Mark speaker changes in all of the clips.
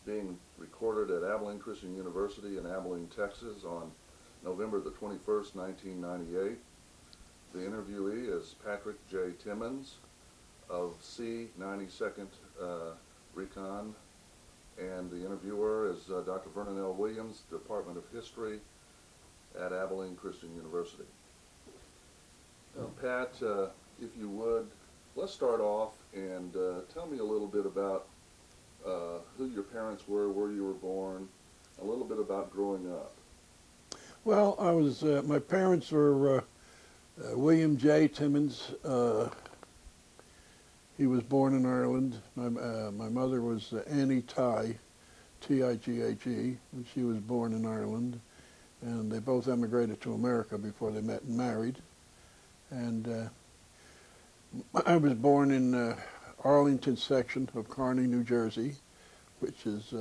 Speaker 1: being recorded at Abilene Christian University in Abilene, Texas on November the 21st, 1998. The interviewee is Patrick J. Timmons of C92nd Recon, and the interviewer is Dr. Vernon L. Williams, Department of History at Abilene Christian University. Pat, if you would, let's start off and tell me a little bit about who your parents were, where you were born, a little bit about growing up.
Speaker 2: Well, my parents were William J. Timmons. He was born in Ireland. My mother was Annie Tighe, Tighe, and she was born in Ireland. And they both emigrated to America before they met and married. And I was born in Arlington section of Kearny, New Jersey, which is,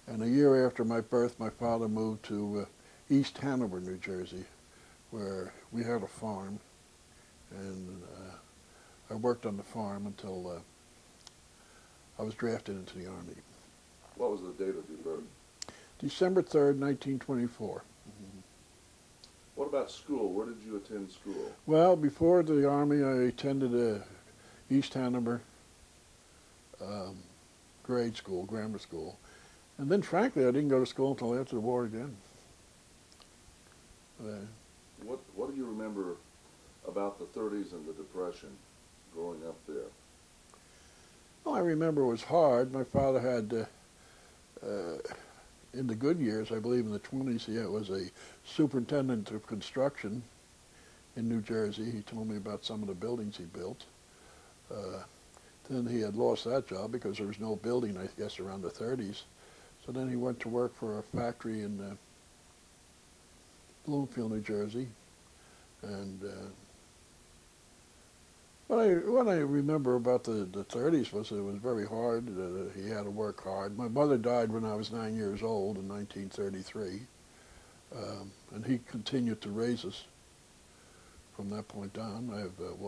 Speaker 2: and a year after my birth, my father moved to East Hanover, New Jersey, where we had a farm, and I worked on the farm until I was drafted into the Army.
Speaker 1: What was the date of your birth?
Speaker 2: December 3rd, 1924.
Speaker 1: Mm-hmm. What about school? Where did you attend school?
Speaker 2: Well, before the Army, I attended East Hanover grade school, grammar school. And then, frankly, I didn't go to school until after the war again.
Speaker 1: What do you remember about the 30s and the Depression growing up there?
Speaker 2: Well, I remember it was hard. My father had, in the good years, I believe in the 20s, he was a superintendent of construction in New Jersey. He told me about some of the buildings he built. Then he had lost that job because there was no building, I guess, around the 30s. So then he went to work for a factory in Bloomfield, New Jersey. And what I remember about the 30s was it was very hard. He had to work hard. My mother died when I was 9 years old in 1933. And he continued to raise us from that point on.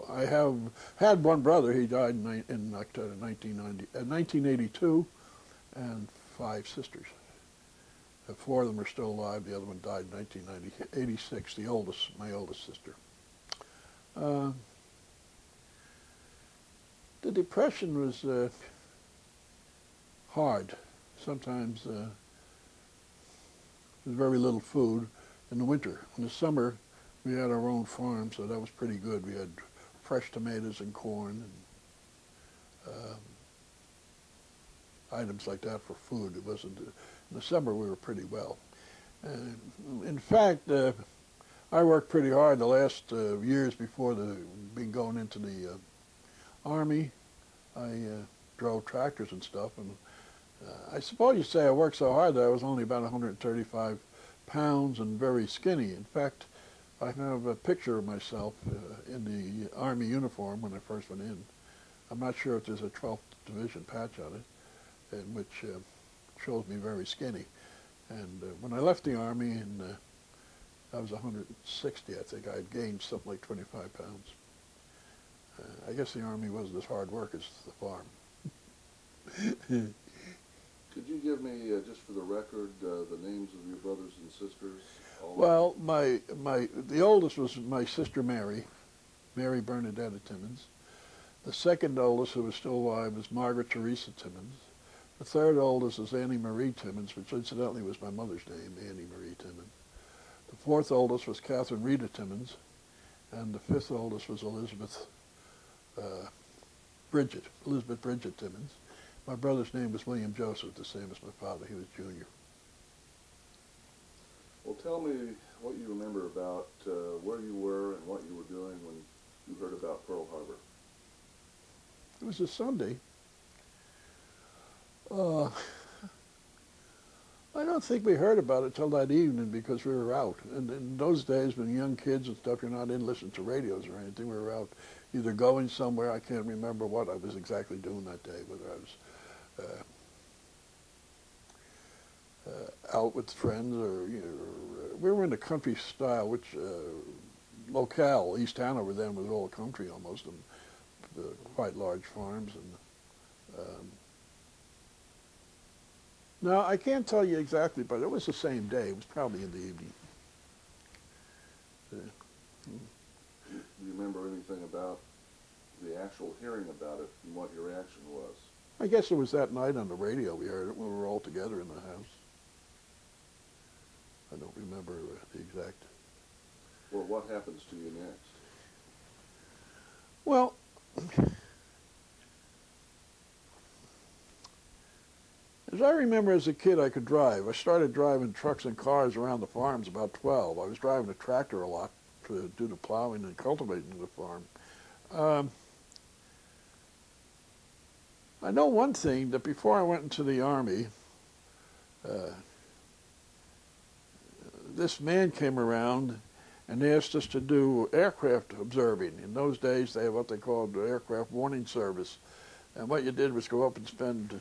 Speaker 2: I have had one brother. He died in October 1982, and 5 sisters. 4 of them are still alive. The other one died in 1986. The oldest, my oldest sister. The Depression was hard. Sometimes there was very little food in the winter. In the summer, we had our own farm, so that was pretty good. We had fresh tomatoes and corn and items like that for food. It wasn't, in the summer we were pretty well. In fact, I worked pretty hard the last years before being going into the Army. I drove tractors and stuff, and I suppose you'd say I worked so hard that I was only about 135 pounds and very skinny. In fact, I have a picture of myself in the Army uniform when I first went in. I'm not sure if there's a 12th Division patch on it, which shows me very skinny. And when I left the Army, and I was 160, I think. I had gained something like 25 pounds. I guess the Army wasn't as hard work as the farm.
Speaker 1: Could you give me, just for the record, the names of your brothers and sisters?
Speaker 2: Well, the oldest was my sister Mary Bernadetta Timmons. The second oldest, who was still alive, was Margaret Teresa Timmons. The third oldest is Annie Marie Timmons, which incidentally was my mother's name, Annie Marie Timmons. The fourth oldest was Catherine Rita Timmons, and the fifth oldest was Elizabeth Bridget Timmons. My brother's name was William Joseph, the same as my father. He was junior.
Speaker 1: Well, tell me what you remember about where you were and what you were doing when you heard about Pearl Harbor.
Speaker 2: It was a Sunday. I don't think we heard about it till that evening because we were out. And in those days, when young kids and stuff, you're not in listening to radios or anything. We were out either going somewhere. I can't remember what I was exactly doing that day, whether I was out with friends or, we were in the country style, which locale, East Hanover then was all country almost, and quite large farms. And No, I can't tell you exactly, but it was the same day. It was probably in the evening.
Speaker 1: Do you remember anything about the actual hearing about it and what your reaction was?
Speaker 2: I guess it was that night on the radio we heard it when we were all together in the house. I don't remember the exact.
Speaker 1: Well, what happens to you next?
Speaker 2: Well, as I remember as a kid, I could drive. I started driving trucks and cars around the farms about 12. I was driving a tractor a lot to do the plowing and cultivating the farm. Um, I know one thing, that before I went into the Army, uh, this man came around and asked us to do aircraft observing. In those days, they had what they called the aircraft warning service. And what you did was go up and spend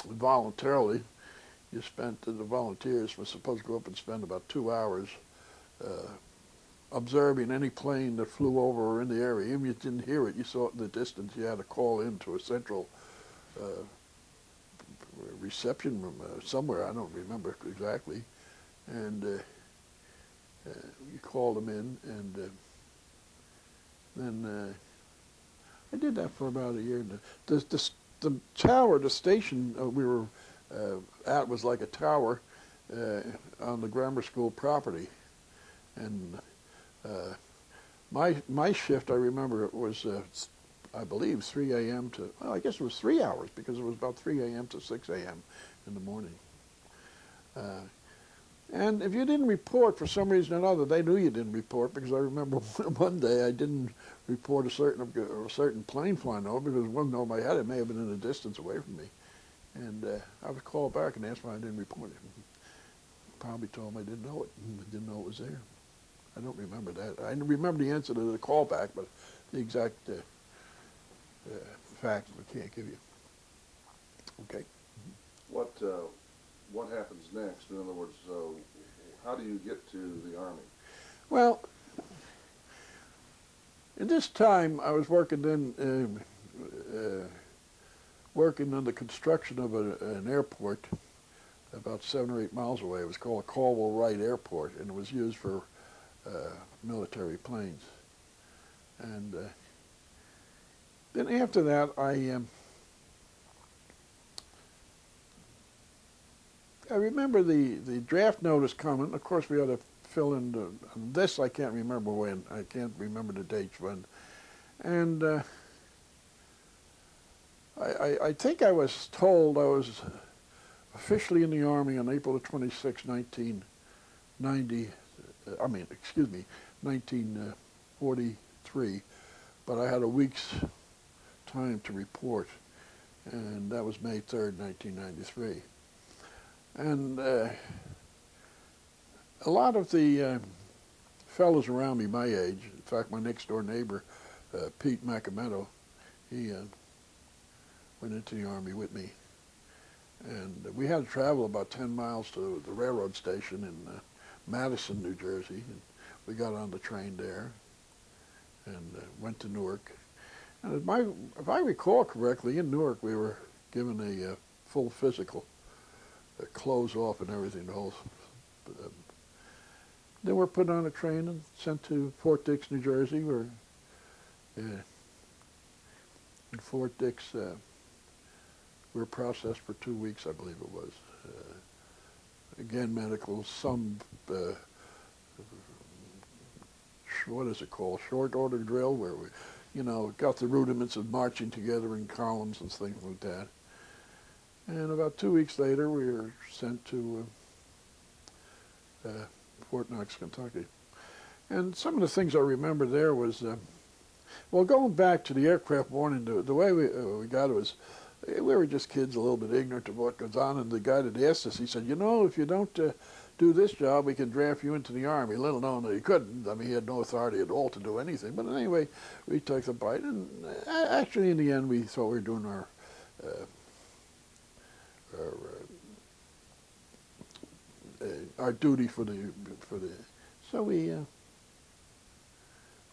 Speaker 2: voluntarily. The volunteers were supposed to go up and spend about 2 hours uh, observing any plane that flew over or in the area. Even if you didn't hear it, you saw it in the distance. You had to call into a central uh, reception room somewhere. I don't remember exactly. And you called them in, and then I did that for about a year. The tower, the station we were at was like a tower on the grammar school property, and my shift, I remember it was I believe 3 a.m. to, well, I guess it was 3 hours because it was about 3 a.m. to 6 a.m. in the morning. And if you didn't report for some reason or another, they knew you didn't report, because I remember one day I didn't report a certain plane flying over because it wasn't over my head. It may have been in a distance away from me. And I was called back and asked why I didn't report it. Probably told them I didn't know it. I didn't know it was there. I don't remember that. I remember the answer to the callback, but the exact facts I can't give you. Okay.
Speaker 1: What happens next? In other words, how do you get to the Army?
Speaker 2: Well, at this time I was working working on the construction of an airport about 7 or 8 miles away. It was called Caldwell Wright Airport, and it was used for military planes. And then after that, I remember the draft notice coming. Of course, we had to fill in this. I can't remember when. I can't remember the dates when. And I think I was told I was officially in the Army on April the 26th, 1990. I mean, excuse me, 1943. But I had a week's time to report, and that was May 3rd, 1993. And a lot of the fellows around me my age, in fact, my next door neighbor, Pete Macamento, he went into the Army with me. And we had to travel about 10 miles to the railroad station in Madison, New Jersey. And we got on the train there and went to Newark. And if I recall correctly, in Newark we were given a full physical. Clothes off and everything. Then we're put on a train and sent to Fort Dix, New Jersey. Where in Fort Dix we were processed for 2 weeks, I believe it was. Again, medical, some what is it called? Short order drill, where we, got the rudiments of marching together in columns and things like that. And about 2 weeks later, we were sent to Fort Knox, Kentucky. And some of the things I remember there was, well, going back to the aircraft warning, the way we got it was, we were just kids, a little bit ignorant of what goes on. And the guy that asked us, he said, if you don't do this job, we can draft you into the Army. Little known that he couldn't. I mean, he had no authority at all to do anything. But anyway, we took the bite. And actually, in the end, we thought we were doing our duty for the so we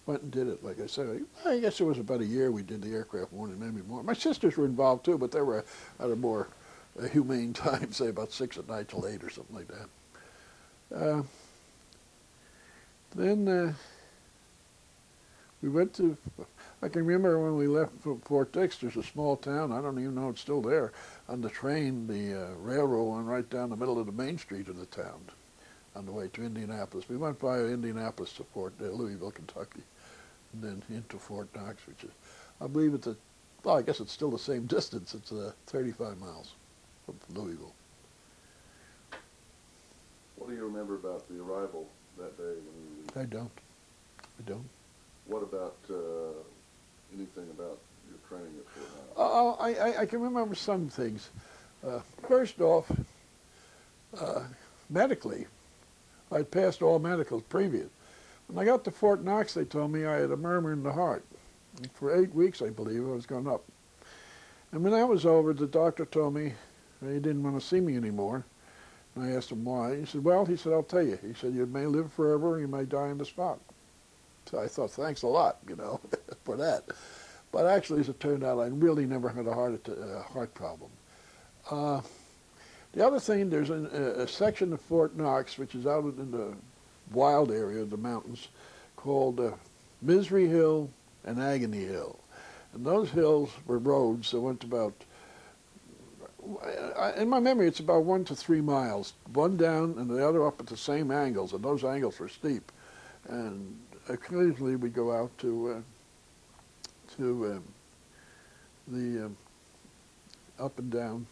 Speaker 2: went and did it. Like I said, I guess it was about a year we did the aircraft warning, maybe more. My sisters were involved too, but they were at a more a humane time, say about 6 at night till 8 or something like that. Then we went to, I can remember when we left Fort Dix, there's a small town, I don't even know it's still there, on the train, the railroad went right down the middle of the main street of the town on the way to Indianapolis. We went by Indianapolis to Louisville, Kentucky, and then into Fort Knox, which is, I believe it's well, I guess it's still the same distance. It's 35 miles from Louisville.
Speaker 1: What do you remember about the arrival that day when you?
Speaker 2: I don't.
Speaker 1: What about anything about your training at Fort Knox?
Speaker 2: I can remember some things. First off, medically, I'd passed all medicals previous. When I got to Fort Knox, they told me I had a murmur in the heart. And for 8 weeks, I believe, I was going up. And when that was over, the doctor told me he didn't want to see me anymore. And I asked him why. He said, well, I'll tell you. He said, you may live forever, or you may die on the spot. So I thought, thanks a lot, for that. But actually, as it turned out, I really never had a heart problem. The other thing, there's a section of Fort Knox, which is out in the wild area of the mountains, called Misery Hill and Agony Hill. And those hills were roads that went about, in my memory, it's about 1 to 3 miles, one down and the other up at the same angles, and those angles were steep. And occasionally we go out to the up and down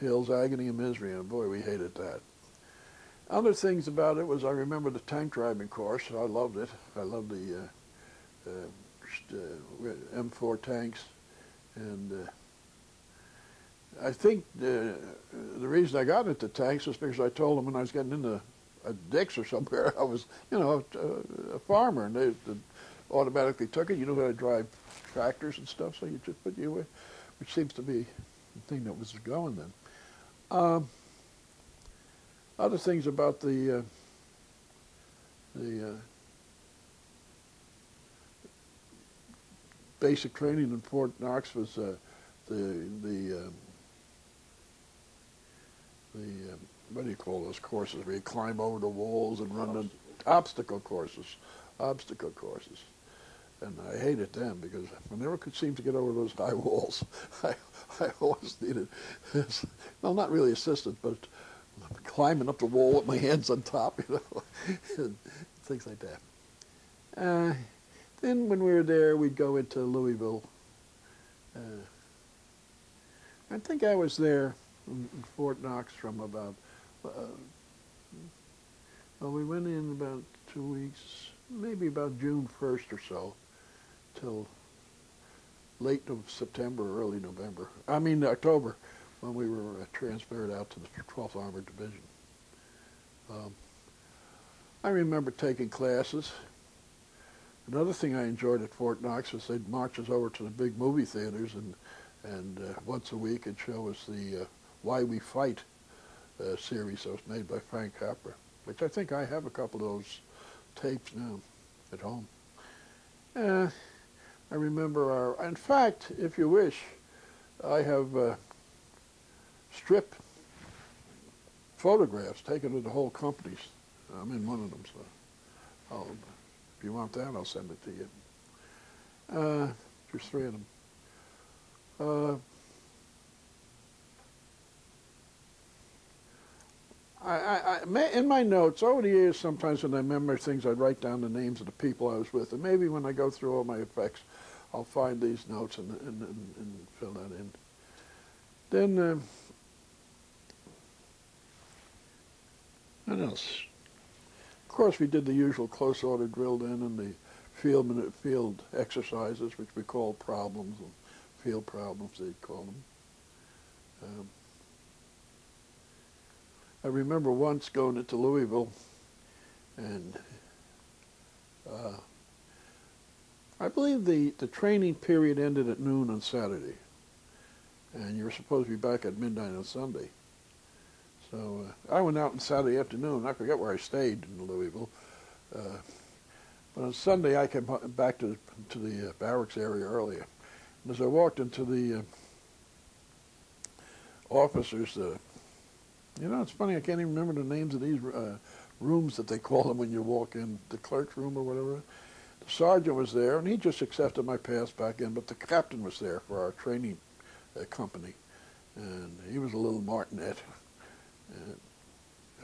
Speaker 2: hills, Agony and Misery, and boy, we hated that. Other things about it was I remember the tank driving course. I loved it. I loved the M4 tanks, and I think the reason I got into tanks was because I told them when I was getting into a Dix or somewhere, I was, a farmer, and they automatically took it. You know how to drive tractors and stuff, so you just put you away, which seems to be the thing that was going then. Other things about the basic training in Fort Knox was what do you call those courses where you climb over the walls and run the obstacle courses. And I hated them because I never could seem to get over those high walls. I always needed, well, not really assistance, but climbing up the wall with my hands on top, and things like that. Then when we were there, we'd go into Louisville. I think I was there in Fort Knox from about, well, we went in about 2 weeks, maybe about June 1st or so, till late September, early November. I mean October, when we were transferred out to the 12th Armored Division. I remember taking classes. Another thing I enjoyed at Fort Knox was they'd march us over to the big movie theaters, and once a week it'd show us the Why We Fight series that was made by Frank Capra, which I think I have a couple of those tapes now at home. I remember in fact, if you wish, I have strip photographs taken of the whole companies. I'm in one of them, so if you want that, I'll send it to you. There's 3 of them. In my notes, over the years, sometimes when I remember things, I'd write down the names of the people I was with, and maybe when I go through all my effects, I'll find these notes and fill that in. Then, what else? Of course, we did the usual close order drill then, and the field exercises, which we call problems, and field problems, they'd call them. I remember once going into Louisville, and I believe the training period ended at noon on Saturday, and you were supposed to be back at midnight on Sunday. So I went out on Saturday afternoon. I forget where I stayed in Louisville, but on Sunday I came back to the barracks area earlier. And as I walked into the officers. You know, it's funny, I can't even remember the names of these rooms that they call them when you walk in, the clerk's room or whatever. The sergeant was there, and he just accepted my pass back in, but the captain was there for our training company, and he was a little martinet. And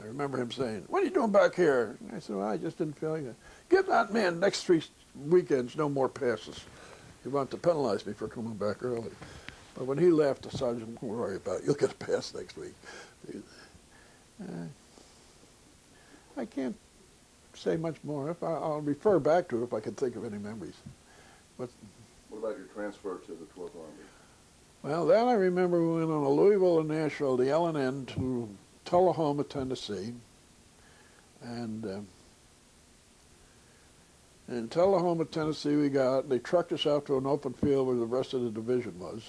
Speaker 2: I remember him saying, "What are you doing back here?" And I said, "Well, I just didn't feel like it. Give that man next 3 weekends no more passes." He wanted to penalize me for coming back early. But when he left, the sergeant, "Don't worry about it. You'll get a pass next week." I can't say much more. I'll refer back to it if I can think of any memories. But,
Speaker 1: What about your transfer to the 12th Army?
Speaker 2: well, then I remember we went on a Louisville and Nashville, the L&N, to Tullahoma, Tennessee. And in Tullahoma, Tennessee, they trucked us out to an open field where the rest of the division was.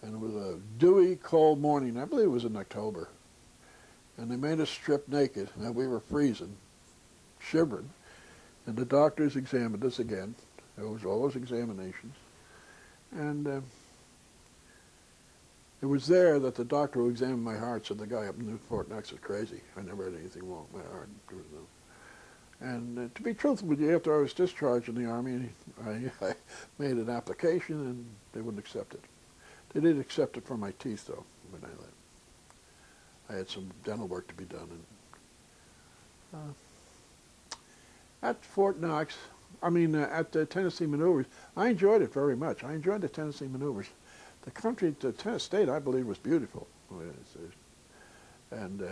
Speaker 2: And it was a dewy, cold morning. I believe it was in October. And they made us strip naked, and we were freezing, shivering. And the doctors examined us again. There was always examinations. And it was there that the doctor who examined my heart said the guy up in Fort Knox was crazy. I never had anything wrong with my heart. And to be truthful with you, after I was discharged in the Army, I made an application, and they wouldn't accept it. They did accept it for my teeth, though, when I left. I had some dental work to be done. And, at Fort Knox, at the Tennessee maneuvers, I enjoyed it very much. I enjoyed the Tennessee maneuvers. The country, the Tennessee state, I believe, was beautiful. And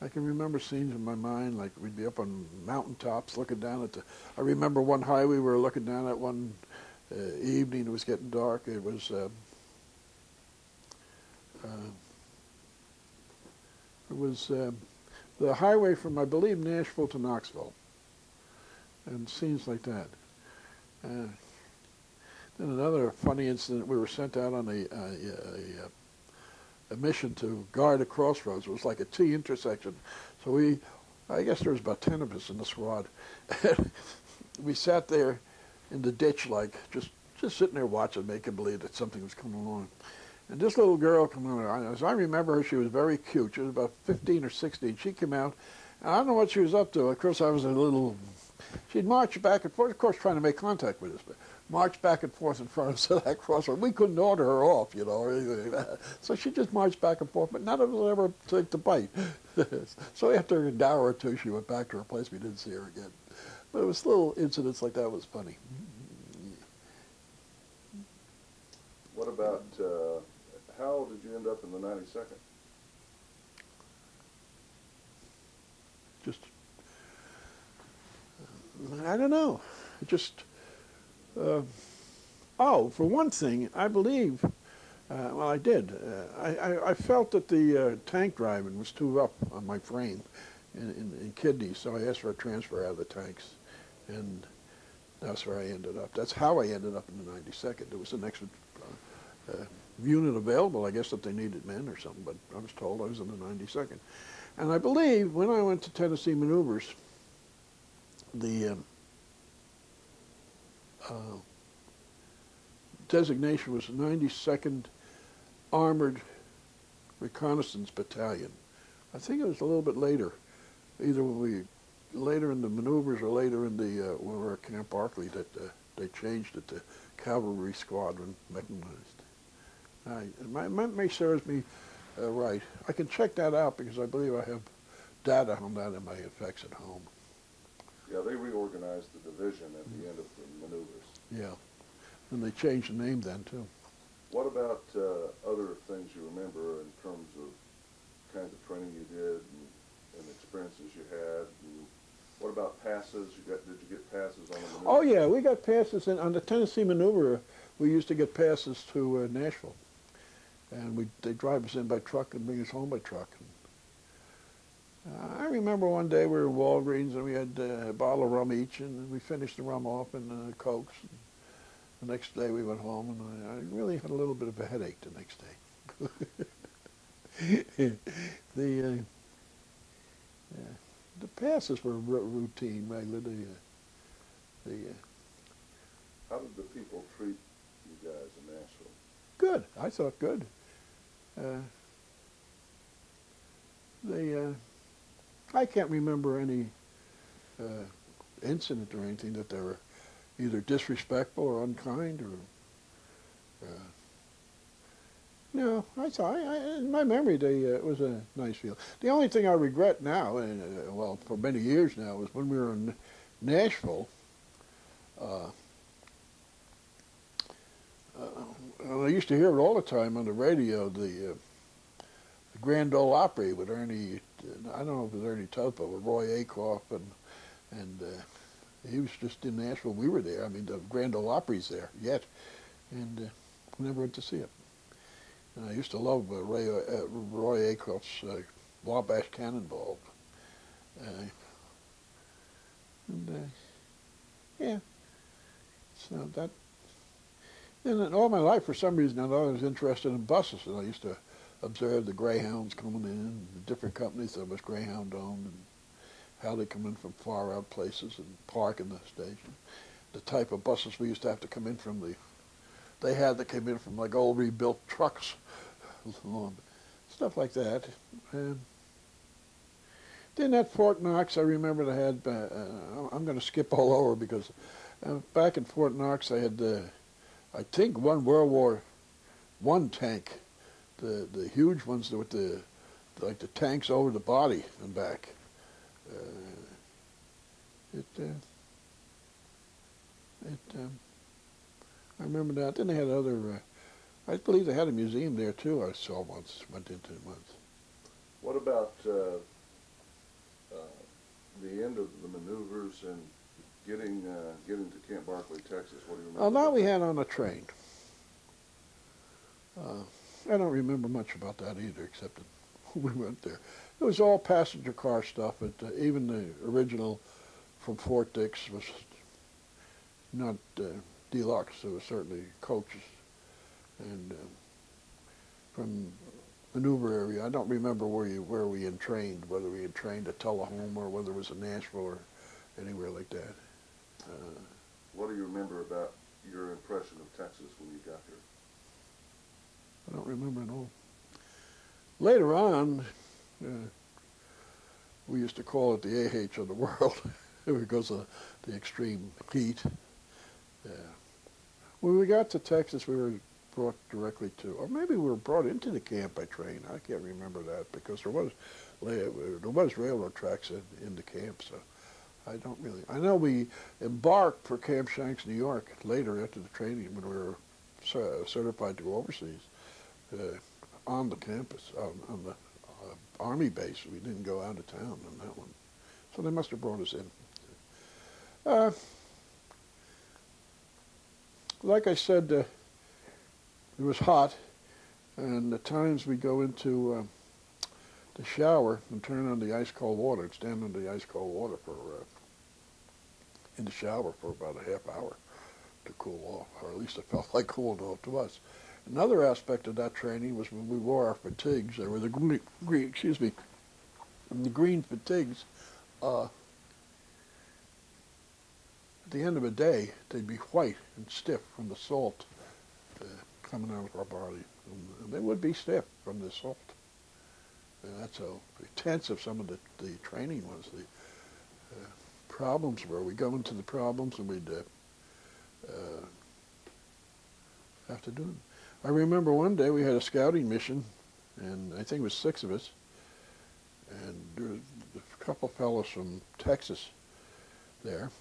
Speaker 2: I can remember scenes in my mind, like we'd be up on mountaintops looking down at I remember one highway we were looking down at one evening. It was getting dark. It was the highway from, I believe, Nashville to Knoxville, and scenes like that. Then another funny incident, we were sent out on a mission to guard a crossroads. It was like a T intersection. So I guess there was about 10 of us in the squad. We sat there in the ditch, like, just sitting there watching, making believe that something was coming along. And this little girl came out. As I remember her, she was very cute. She was about 15 or 16. She came out, and I don't know what she was up to. Of course, I was a little... She'd march back and forth, of course, trying to make contact with us, but march back and forth in front of us at that crossroad. We couldn't order her off, you know, or anything like that. So she just marched back and forth, but none of us ever took the bite. So after an hour or two, she went back to her place. We didn't see her again. But it was little incidents like that was funny.
Speaker 1: What about, how did you end up in the 92nd?
Speaker 2: Just, I don't know. Just, for one thing, I believe, well, I did. I felt that the tank driving was too up on my frame in kidneys, so I asked for a transfer out of the tanks, and that's where I ended up. That's how I ended up in the 92nd. There was an extra unit available, I guess, that they needed men or something, but I was told I was in the 92nd. And I believe when I went to Tennessee maneuvers, the designation was 92nd Armored Reconnaissance Battalion. I think it was a little bit later, either later in the maneuvers or later in the when we were at Camp Barkley, that they changed it to Cavalry Squadron Mechanized. My memory serves me right. I can check that out because I believe I have data on that in my effects at home.
Speaker 1: Yeah, they reorganized the division at the end of the maneuvers.
Speaker 2: Yeah, and they changed the name then too.
Speaker 1: What about other things you remember in terms of kinds of training you did and experiences you had? And what about passes? Did you get passes on the maneuvers?
Speaker 2: Oh yeah, we got passes on the Tennessee maneuver. We used to get passes to Nashville, and they'd drive us in by truck and bring us home by truck. I remember one day we were in Walgreens and we had a bottle of rum each, and we finished the rum off in Cokes. The next day we went home, and I really had a little bit of a headache the next day. The passes were routine, regular.
Speaker 1: How did the people treat you guys in Nashville?
Speaker 2: Good. I thought good. Uh, they, I can't remember any incident or anything that they were either disrespectful or unkind or. No, I thought, in my memory, it was a nice feel. The only thing I regret now, and well, for many years now, was when we were in Nashville. Uh, I used to hear it all the time on the radio. The Grand Ole Opry with Ernie. I don't know if it was Ernie Tubb, but with Roy Acuff, and he was just in Nashville. We were there. I mean, the Grand Ole Opry's there yet, and we never went to see it. And I used to love Roy Acuff's Wabash Cannonball. Yeah, so that. And all my life, for some reason, I was interested in buses, and I used to observe the Greyhounds coming in, the different companies that was Greyhound owned, and how they come in from far out places and park in the station. The type of buses we used to have to come in from they had that came in from like old rebuilt trucks, stuff like that. And then at Fort Knox, I remember they had, I'm going to skip all over because back in Fort Knox, they had, I think, one World War I tank, the huge ones with like the tanks over the body and back. I remember that. Then they had other, I believe they had a museum there too. I saw once, went into it once.
Speaker 1: What about the end of the maneuvers and getting to Camp Barkley, Texas? What do you remember?
Speaker 2: Oh, that we had on a train. I don't remember much about that either, except that we went there. It was all passenger car stuff. Even the original from Fort Dix was not deluxe. It was certainly coaches. And from maneuver area, I don't remember where we entrained, whether we had trained at Tullahoma or whether it was in Nashville or anywhere like that.
Speaker 1: What do you remember about your impression of Texas when you got here?
Speaker 2: I don't remember at all. Later on, we used to call it the AH of the world because of the extreme heat. When we got to Texas, we were brought directly to, or maybe we were brought into the camp by train. I can't remember that because there was railroad tracks in the camp, so I don't really. I know we embarked for Camp Shanks, New York, later after the training when we were certified to go overseas on the campus, on the Army base. We didn't go out of town on that one, so they must have brought us in. Like I said, it was hot, and at times we go into the shower and turn on the ice cold water and stand under the ice cold water in the shower for about a half hour to cool off, or at least it felt like cooling off to us. Another aspect of that training was when we wore our fatigues. There were the green fatigues. At the end of the day, they'd be white and stiff from the salt coming out of our body. And they would be stiff from the salt. That's how intensive some of the training was. The problems were. We'd go into the problems and we'd have to do them. I remember one day we had a scouting mission, and I think it was 6 of us, and there was a couple fellows from Texas there.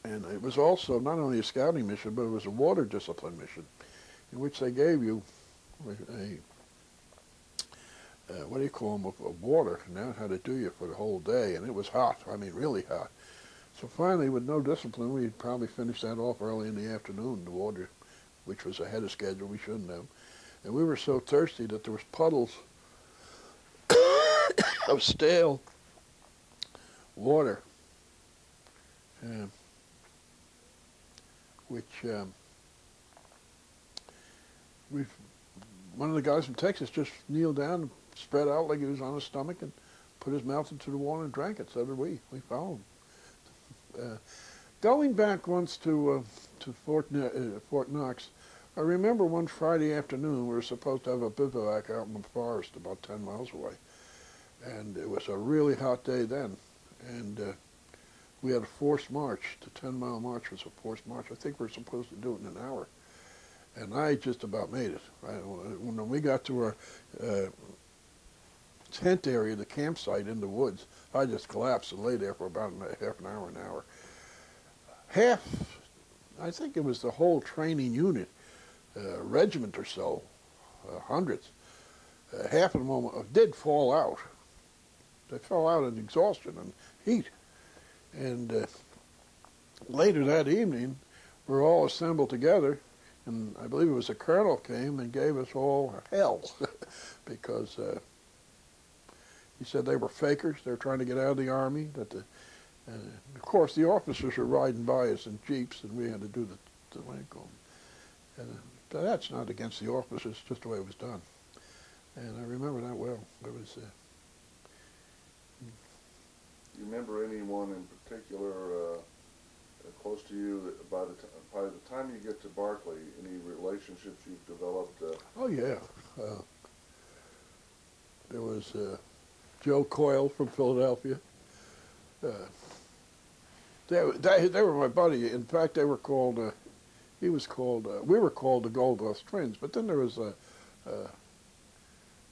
Speaker 2: And it was also not only a scouting mission, but it was a water discipline mission, in which they gave you what do you call them, of water, and that had to do you for the whole day, and it was hot. I mean, really hot. So finally, with no discipline, we'd probably finish that off early in the afternoon, the water, which was ahead of schedule. We shouldn't have. And we were so thirsty that there was puddles of stale water, which one of the guys from Texas just kneeled down and spread out like he was on his stomach and put his mouth into the water and drank it. So did we. We followed him. Going back once to Fort Knox, I remember one Friday afternoon we were supposed to have a bivouac out in the forest about 10 miles away. And it was a really hot day then. And we had a forced march. The 10-mile march was a forced march. I think we were supposed to do it in an hour. And I just about made it. When we got to our tent area, the campsite in the woods, I just collapsed and lay there for about half an hour. I think it was the whole training unit, regiment or so, hundreds, half of them did fall out. They fell out in exhaustion and heat. And later that evening, we were all assembled together, and I believe it was the colonel came and gave us all hell because he said they were fakers. They were trying to get out of the Army. Of course, the officers were riding by us in jeeps, and we had to do the Lincoln. And that's not against the officers, just the way it was done. And I remember that well. It was.
Speaker 1: You remember anyone in particular close to you that by the time you get to Barclay, any relationships you've developed?
Speaker 2: Oh yeah, there was Joe Coyle from Philadelphia. They were my buddy. In fact, they were called. We were called the Gold Dust Twins. But then there was a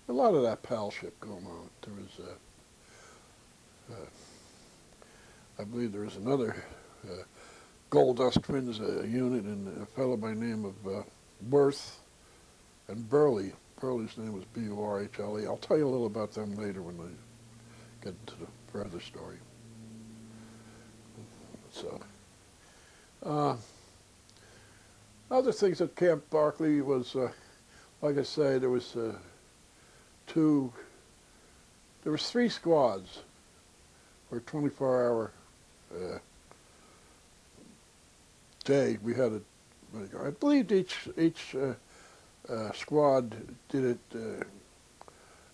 Speaker 2: lot of that palship going on. There was. I believe there was another Gold Dust Twins unit, and a fellow by the name of Worth and Burley. Burley's name was B-U-R-H-L-E. I'll tell you a little about them later when I get into the further story. So, other things at Camp Barclay was, like I say, there was three squads for a 24-hour day. We had I believe each squad did it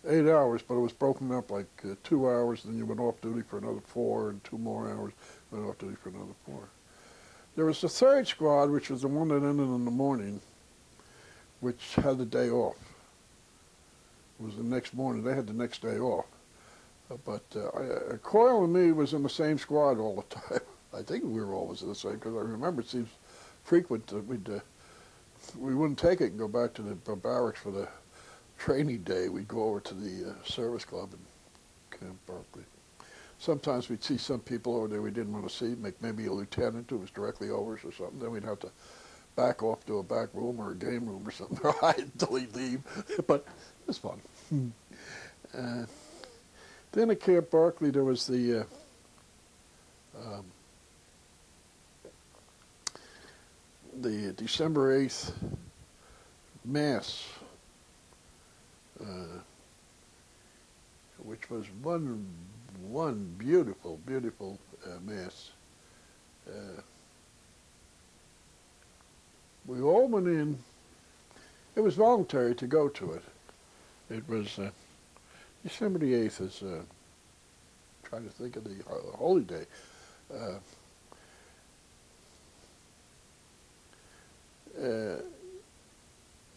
Speaker 2: 8 hours, but it was broken up like 2 hours, then you went off duty for another 4, and 2 more hours, went off duty for another 4. There was the third squad, which was the one that ended in the morning, which had the day off. It was the next morning. They had the next day off. But Coyle and me was in the same squad all the time. I think we were always in the same, because I remember it seems frequent that we wouldn't take it and go back to the barracks for the training day. We'd go over to the service club in Camp Barclay. Sometimes we'd see some people over there we didn't want to see, maybe a lieutenant who was directly over us or something. Then we'd have to back off to a back room or a game room or something, or hide until he'd leave. But it was fun. Then at Camp Barclay there was the December 8th Mass, which was one beautiful Mass. We all went in. It was voluntary to go to it. It was December the 8th is, trying to think of the holy day.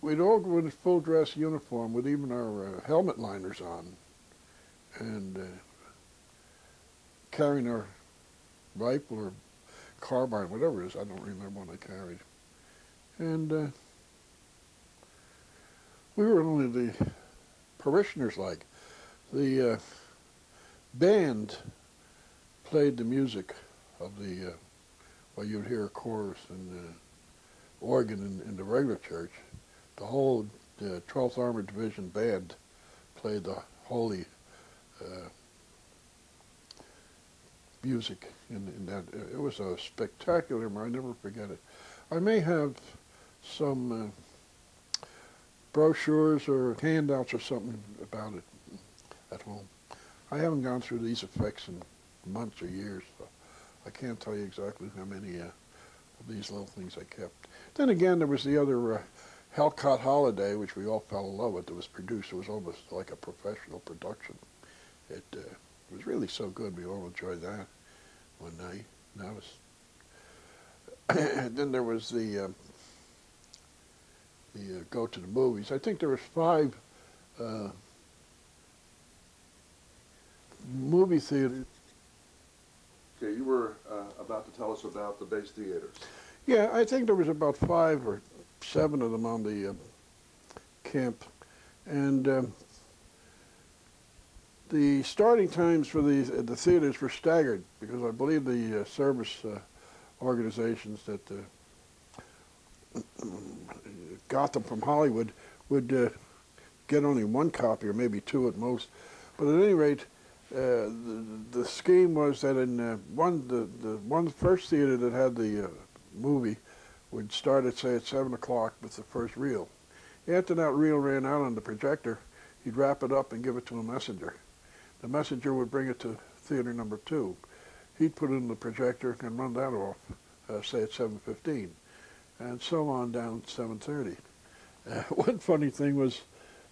Speaker 2: We'd all go in full dress uniform with even our helmet liners on, and carrying our rifle or carbine, whatever it is. I don't remember what I carried. And we were only the parishioners, like. The band played the music of the, well, you'd hear a chorus and organ in the regular church. The whole 12th Armored Division band played the holy music in that. It was a spectacular, I never forget it. I may have some brochures or handouts or something about it at home. I haven't gone through these effects in months or years, so I can't tell you exactly how many of these little things I kept. Then again, there was the other Hellcat Holiday, which we all fell in love with. It was produced. It was almost like a professional production. It was really so good. We all enjoyed that one night. And that was. And then there was the go to the movies. I think there was 5 movie theaters.
Speaker 1: Okay, you were about to tell us about the base theaters.
Speaker 2: Yeah, I think there was about 5 or 7 of them on the camp, and the starting times for the theaters were staggered because I believe the service organizations that got them from Hollywood would get only 1 copy or maybe 2 at most. But at any rate, the scheme was that in the first theater that had the movie would start at, say, at 7 o'clock with the first reel. After that reel ran out on the projector, he'd wrap it up and give it to a messenger. The messenger would bring it to theater number 2. He'd put it in the projector and run that off, say at 7:15, and so on down 7:30. One funny thing was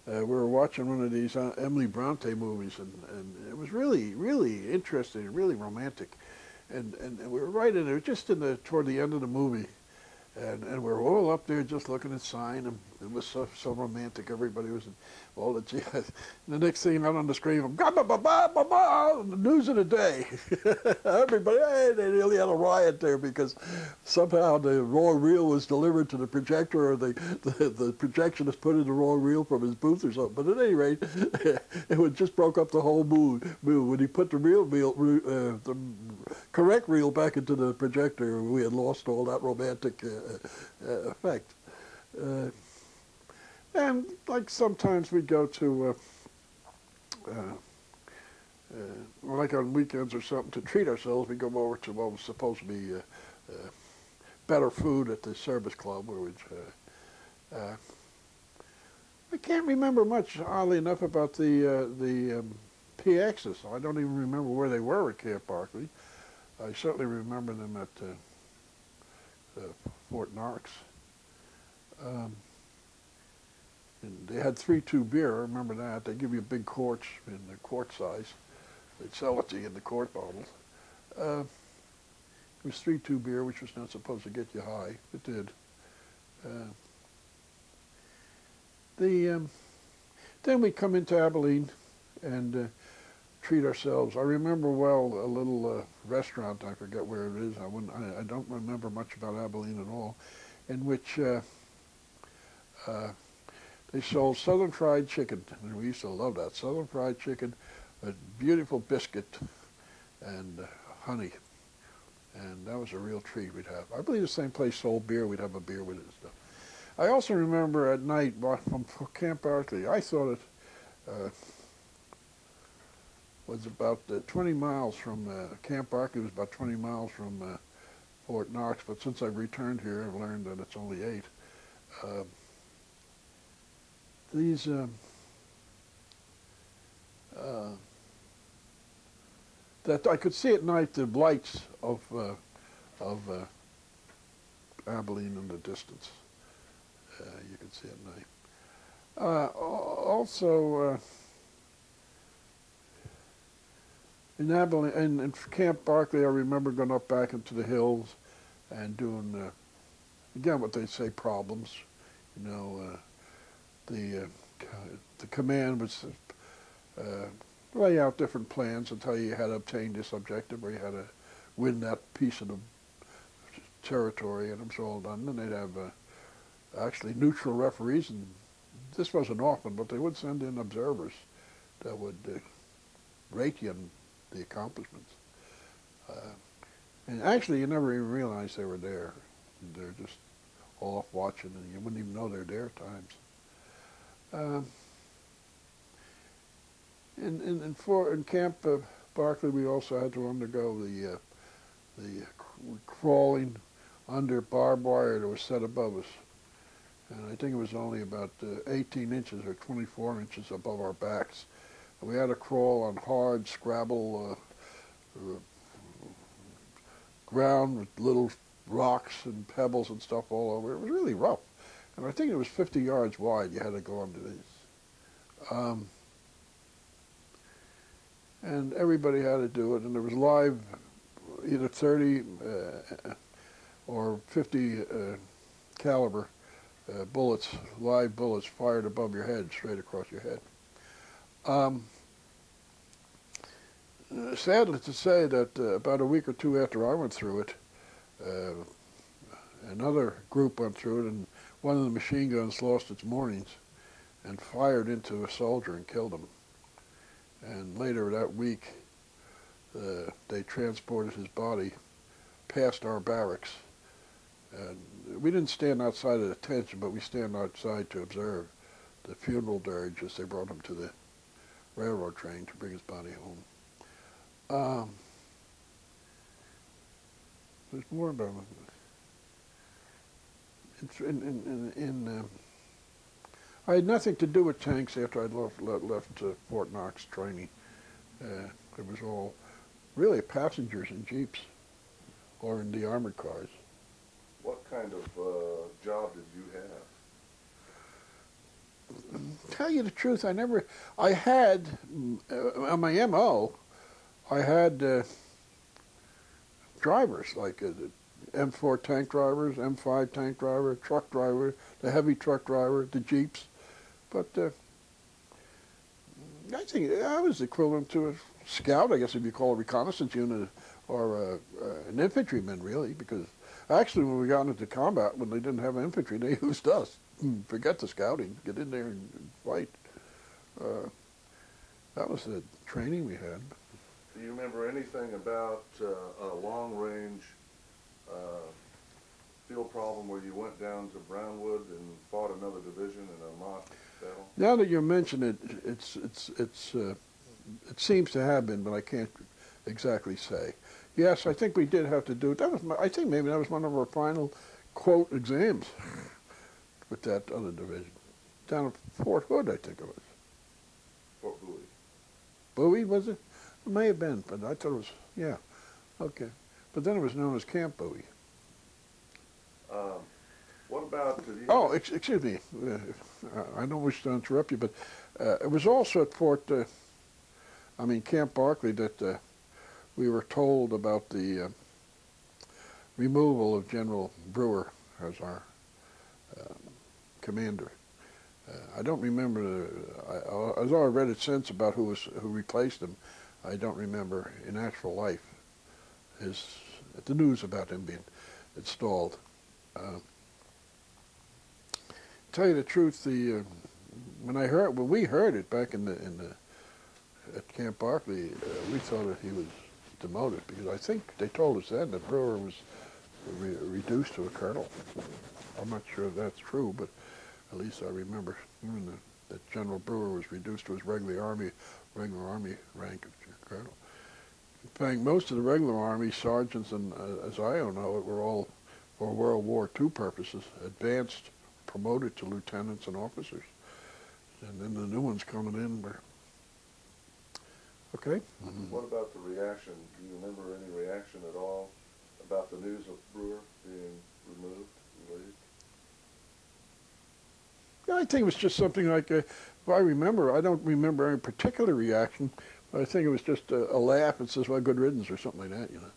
Speaker 2: we were watching one of these Emily Bronte movies, and it was really, really interesting, really romantic. And we were right in there, just toward the end of the movie, and we were all up there just looking at sign, and it was so romantic. Everybody was in all the GIs. And the next thing out on the screen, the news of the day. Everybody, hey, they really had a riot there because somehow the raw reel was delivered to the projector, or the projectionist put in the raw reel from his booth or something. But at any rate, it just broke up the whole mood. When he put the the correct reel back into the projector, we had lost all that romantic effect. And like sometimes we'd go to, like on weekends or something, to treat ourselves, we'd go over to what was supposed to be better food at the service club, where I can't remember much, oddly enough, about the PXs. I don't even remember where they were at Camp Barkley. I certainly remember them at Fort Knox. And they had 3-2 beer, I remember that. They give you big quarts in the quart size. They'd sell it to you in the quart bottles. It was 3-2 beer, which was not supposed to get you high. It did. Then we come into Abilene and treat ourselves. I remember well a little restaurant, I forget where it is. I don't remember much about Abilene at all, in which they sold Southern fried chicken, and we used to love that. Southern fried chicken, a beautiful biscuit, and honey. And that was a real treat we'd have. I believe the same place sold beer. We'd have a beer with it and stuff. I also remember at night from Camp Barkley, I thought it was about 20 miles from Camp Barkley. Was about 20 miles from Fort Knox, but since I've returned here, I've learned that it's only 8. That I could see at night the lights of Abilene in the distance. You could see at night. Also, in Abilene and in Camp Barkley, I remember going up back into the hills and doing again what they say problems. You know, the command was lay out different plans and tell you how to obtain this objective, or you had to win that piece of the territory, and it was all done. And they'd have actually neutral referees, and this wasn't often, but they would send in observers that would rate you on the accomplishments. And actually, you never even realized they were there. They're just off watching, and you wouldn't even know they're there at times. In Camp Barkley, we also had to undergo the crawling under barbed wire that was set above us. And I think it was only about 18 inches or 24 inches above our backs. And we had to crawl on hard scrabble ground with little rocks and pebbles and stuff all over. It was really rough. And I think it was 50 yards wide. You had to go under these. And everybody had to do it. And there was live either 30 or 50 caliber bullets, live bullets fired above your head, straight across your head. Um, Sadly to say that about a week or two after I went through it, uh, another group went through it, and one of the machine guns lost its moorings and fired into a soldier and killed him. And later that week, they transported his body past our barracks. And we didn't stand outside at attention, but we stand outside to observe the funeral dirge as they brought him to the railroad train to bring his body home. There's more about it. It's I had nothing to do with tanks after I'd left Fort Knox training. It was all really passengers in jeeps or in the armored cars.
Speaker 1: What kind of job did you have?
Speaker 2: Tell you the truth, I had, on my MO, I had drivers, like M4 tank drivers, M5 tank driver, truck driver, the heavy truck driver, the jeeps. But I think I was equivalent to a scout, I guess if you call a reconnaissance unit, or an infantryman, really, because actually when we got into combat, when they didn't have infantry, they used us. Forget the scouting, get in there and fight. That was the training we had.
Speaker 1: Do you remember anything about a long-range field problem where you went down to Brownwood and fought another division in a mock battle?
Speaker 2: Now that you mention it, it seems to have been, but I can't exactly say. Yes, I think we did have to do it. I think maybe that was one of our final, quote, exams with that other division. Down at Fort Hood, I think it was.
Speaker 1: Fort Bowie.
Speaker 2: Bowie, was it? It may have been, but I thought it was, yeah. Okay. But then it was known as Camp Bowie.
Speaker 1: What about the...
Speaker 2: Oh, excuse me. I don't wish to interrupt you, but it was also at Camp Barkley that we were told about the removal of General Brewer as our commander. I don't remember, although I read it since about who replaced him, I don't remember in actual life the news about him being installed. Tell you the truth, when we heard it back at Camp Barkley, we thought that he was demoted, because I think they told us then that Brewer was reduced to a colonel. I'm not sure if that's true, but at least I remember that General Brewer was reduced to his regular army rank of colonel. In fact, most of the regular army sergeants, and as I know it, were all, for World War II purposes, advanced, promoted to lieutenants and officers. And then the new ones coming in were, okay.
Speaker 1: What about the reaction? Do you remember any reaction at all about the news of Brewer being removed, relieved?
Speaker 2: Yeah, I think it was just something like, if I remember, I don't remember any particular reaction, but I think it was just a laugh and says, well, good riddance or something like that, you know.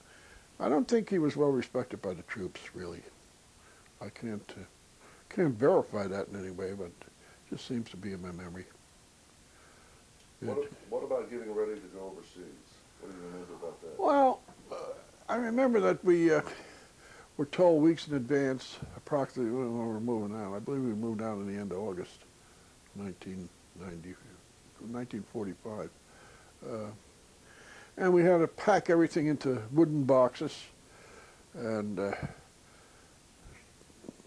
Speaker 2: I don't think he was well respected by the troops, really. I can't verify that in any way, but it just seems to be in my memory.
Speaker 1: What about getting ready to go overseas? What do you remember about that?
Speaker 2: Well, I remember that we were told weeks in advance, approximately when we were moving out. I believe we moved out in the end of August 1945. And we had to pack everything into wooden boxes, and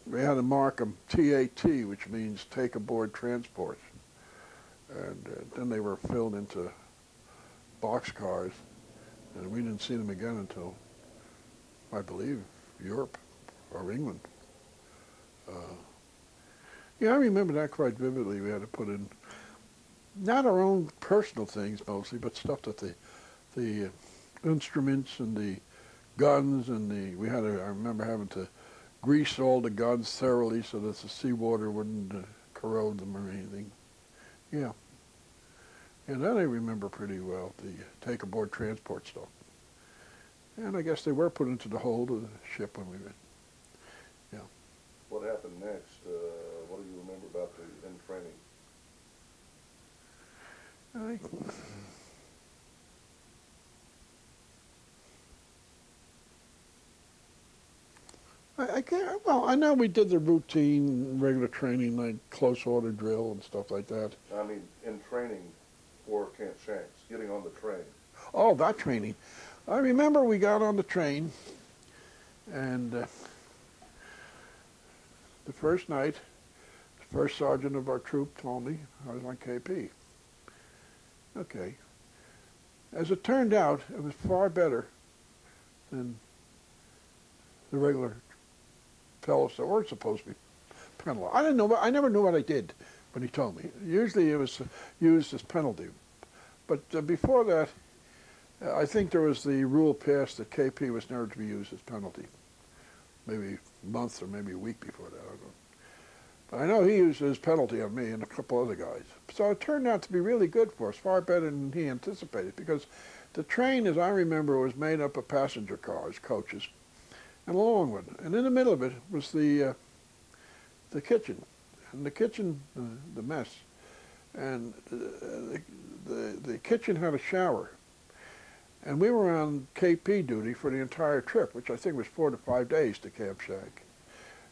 Speaker 2: we had to mark them TAT, which means take aboard transport. And then they were filled into boxcars, and we didn't see them again until, I believe, Europe or England. Yeah, I remember that quite vividly. We had to put in, not our own personal things mostly, but stuff that the instruments and the guns and I remember having to grease all the guns thoroughly so that the seawater wouldn't corrode them or anything. Yeah. And that I remember pretty well, the take aboard transport stuff. And I guess they were put into the hold of the ship when we went. Yeah.
Speaker 1: What happened next? about the in training.
Speaker 2: I can't, well, I know we did the routine, regular training, like close order drill and stuff like that.
Speaker 1: I mean, in training for Camp Shanks, getting on the train.
Speaker 2: Oh, that training. I remember we got on the train, and the first night, the first sergeant of our troop told me I was on KP. Okay. As it turned out, it was far better than the regular fellows that were supposed to be penalized. I didn't know. I never knew what I did when he told me. Usually it was used as penalty. But before that, I think there was the rule passed that KP was never to be used as penalty. Maybe a month or maybe a week before that. I don't know. But I know he used it as penalty on me and a couple other guys. So it turned out to be really good for us, far better than he anticipated, because the train, as I remember, was made up of passenger cars, coaches, and a long one. And in the middle of it was the kitchen. And the kitchen, the mess. And the kitchen had a shower. And we were on KP duty for the entire trip, which I think was 4 to 5 days to Camp Shank.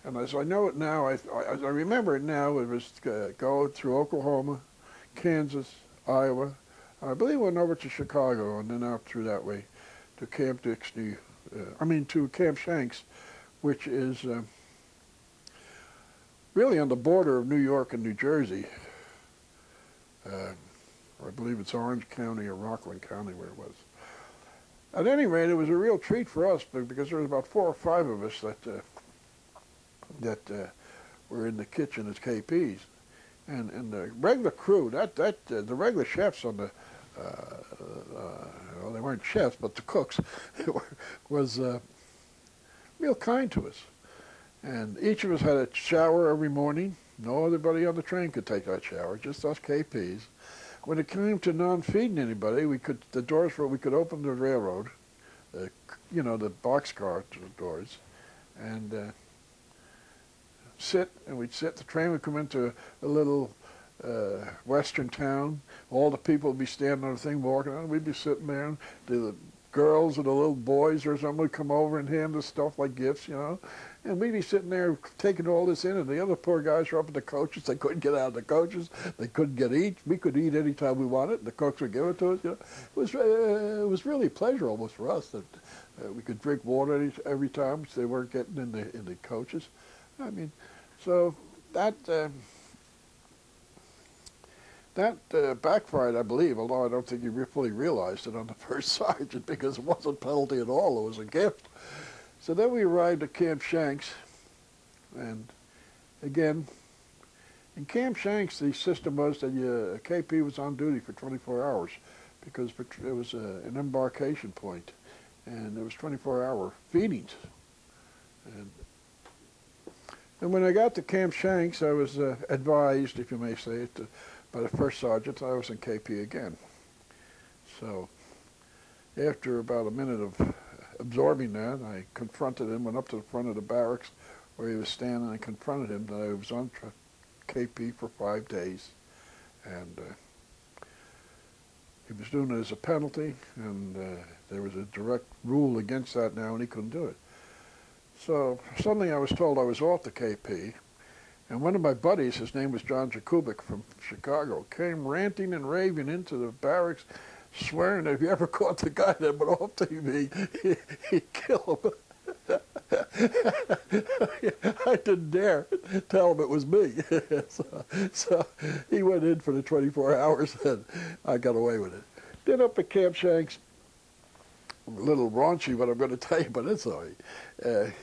Speaker 2: And as I know it now, as I remember it now, it was go through Oklahoma, Kansas, Iowa. I believe we went over to Chicago and then out through that way to Camp Dixie, to Camp Shanks, which is really on the border of New York and New Jersey. I believe it's Orange County or Rockland County where it was. At any rate, it was a real treat for us because there was about 4 or 5 of us that were in the kitchen as KPs, and the regular crew, the regular chefs on the, well, they weren't chefs, but the cooks, was real kind to us. And each of us had a shower every morning. No other on the train could take that shower, just us KPs. When it came to non-feeding anybody, we could open the railroad, the boxcar doors, and we'd sit. The train would come into a little western town. All the people would be standing on the thing walking on. We'd be sitting there, and the girls and the little boys or something would come over and hand us stuff like gifts, And we'd be sitting there taking all this in, and the other poor guys were up at the coaches. They couldn't get out of the coaches. They couldn't eat. We could eat any time we wanted, and the cooks would give it to us. It was really a pleasure almost for us that we could drink water every time, which they weren't getting in the coaches. I mean, so that backfired, I believe, although I don't think you fully realized it on the first sergeant because it wasn't penalty at all. It was a gift. So then we arrived at Camp Shanks, and again, in Camp Shanks, the system was that KP was on duty for 24 hours because it was an embarkation point, and there was 24-hour feedings. And when I got to Camp Shanks, I was advised, if you may say it, by the first sergeant, I was in KP again. So after about a minute of absorbing that, I confronted him, went up to the front of the barracks where he was standing, and I confronted him that I was on KP for 5 days, and he was doing it as a penalty, and there was a direct rule against that now, and he couldn't do it. So suddenly I was told I was off the KP, and one of my buddies, his name was John Jakubik from Chicago, came ranting and raving into the barracks, swearing that if you ever caught the guy that went off TV, he'd kill him. I didn't dare tell him it was me. so he went in for the 24 hours, and I got away with it. Then up at Camp Shanks, a little raunchy what I'm going to tell you, but it's all right.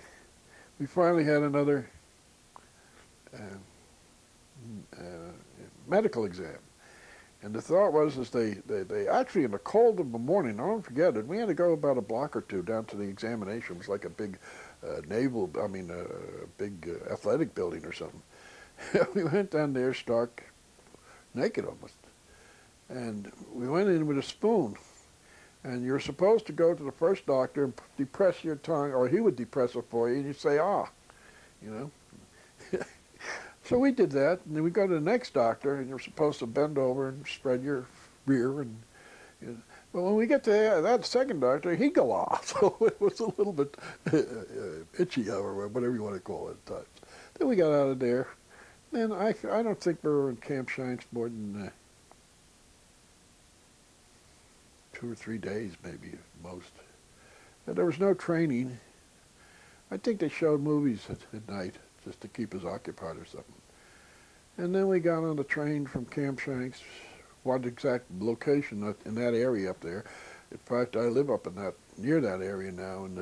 Speaker 2: We finally had another medical exam. And the thought was they actually, in the cold of the morning, I don't forget it, we had to go about a block or two down to the examination. It was like a big big athletic building or something. We went down there stark naked almost. And we went in with a spoon. And you're supposed to go to the first doctor and depress your tongue, or he would depress it for you, and you'd say, ah, So we did that, and then we go to the next doctor, and you're supposed to bend over and spread your rear. And but when we get to that second doctor, he'd go off, so it was a little bit itchy, or whatever you want to call it at times. Then we got out of there. And I don't think we were in Camp Shanks more than 2 or 3 days, maybe at most. And there was no training. I think they showed movies at night just to keep us occupied or something. And then we got on the train from Camp Shanks, what exact location in that area up there. In fact, I live up in near that area now, and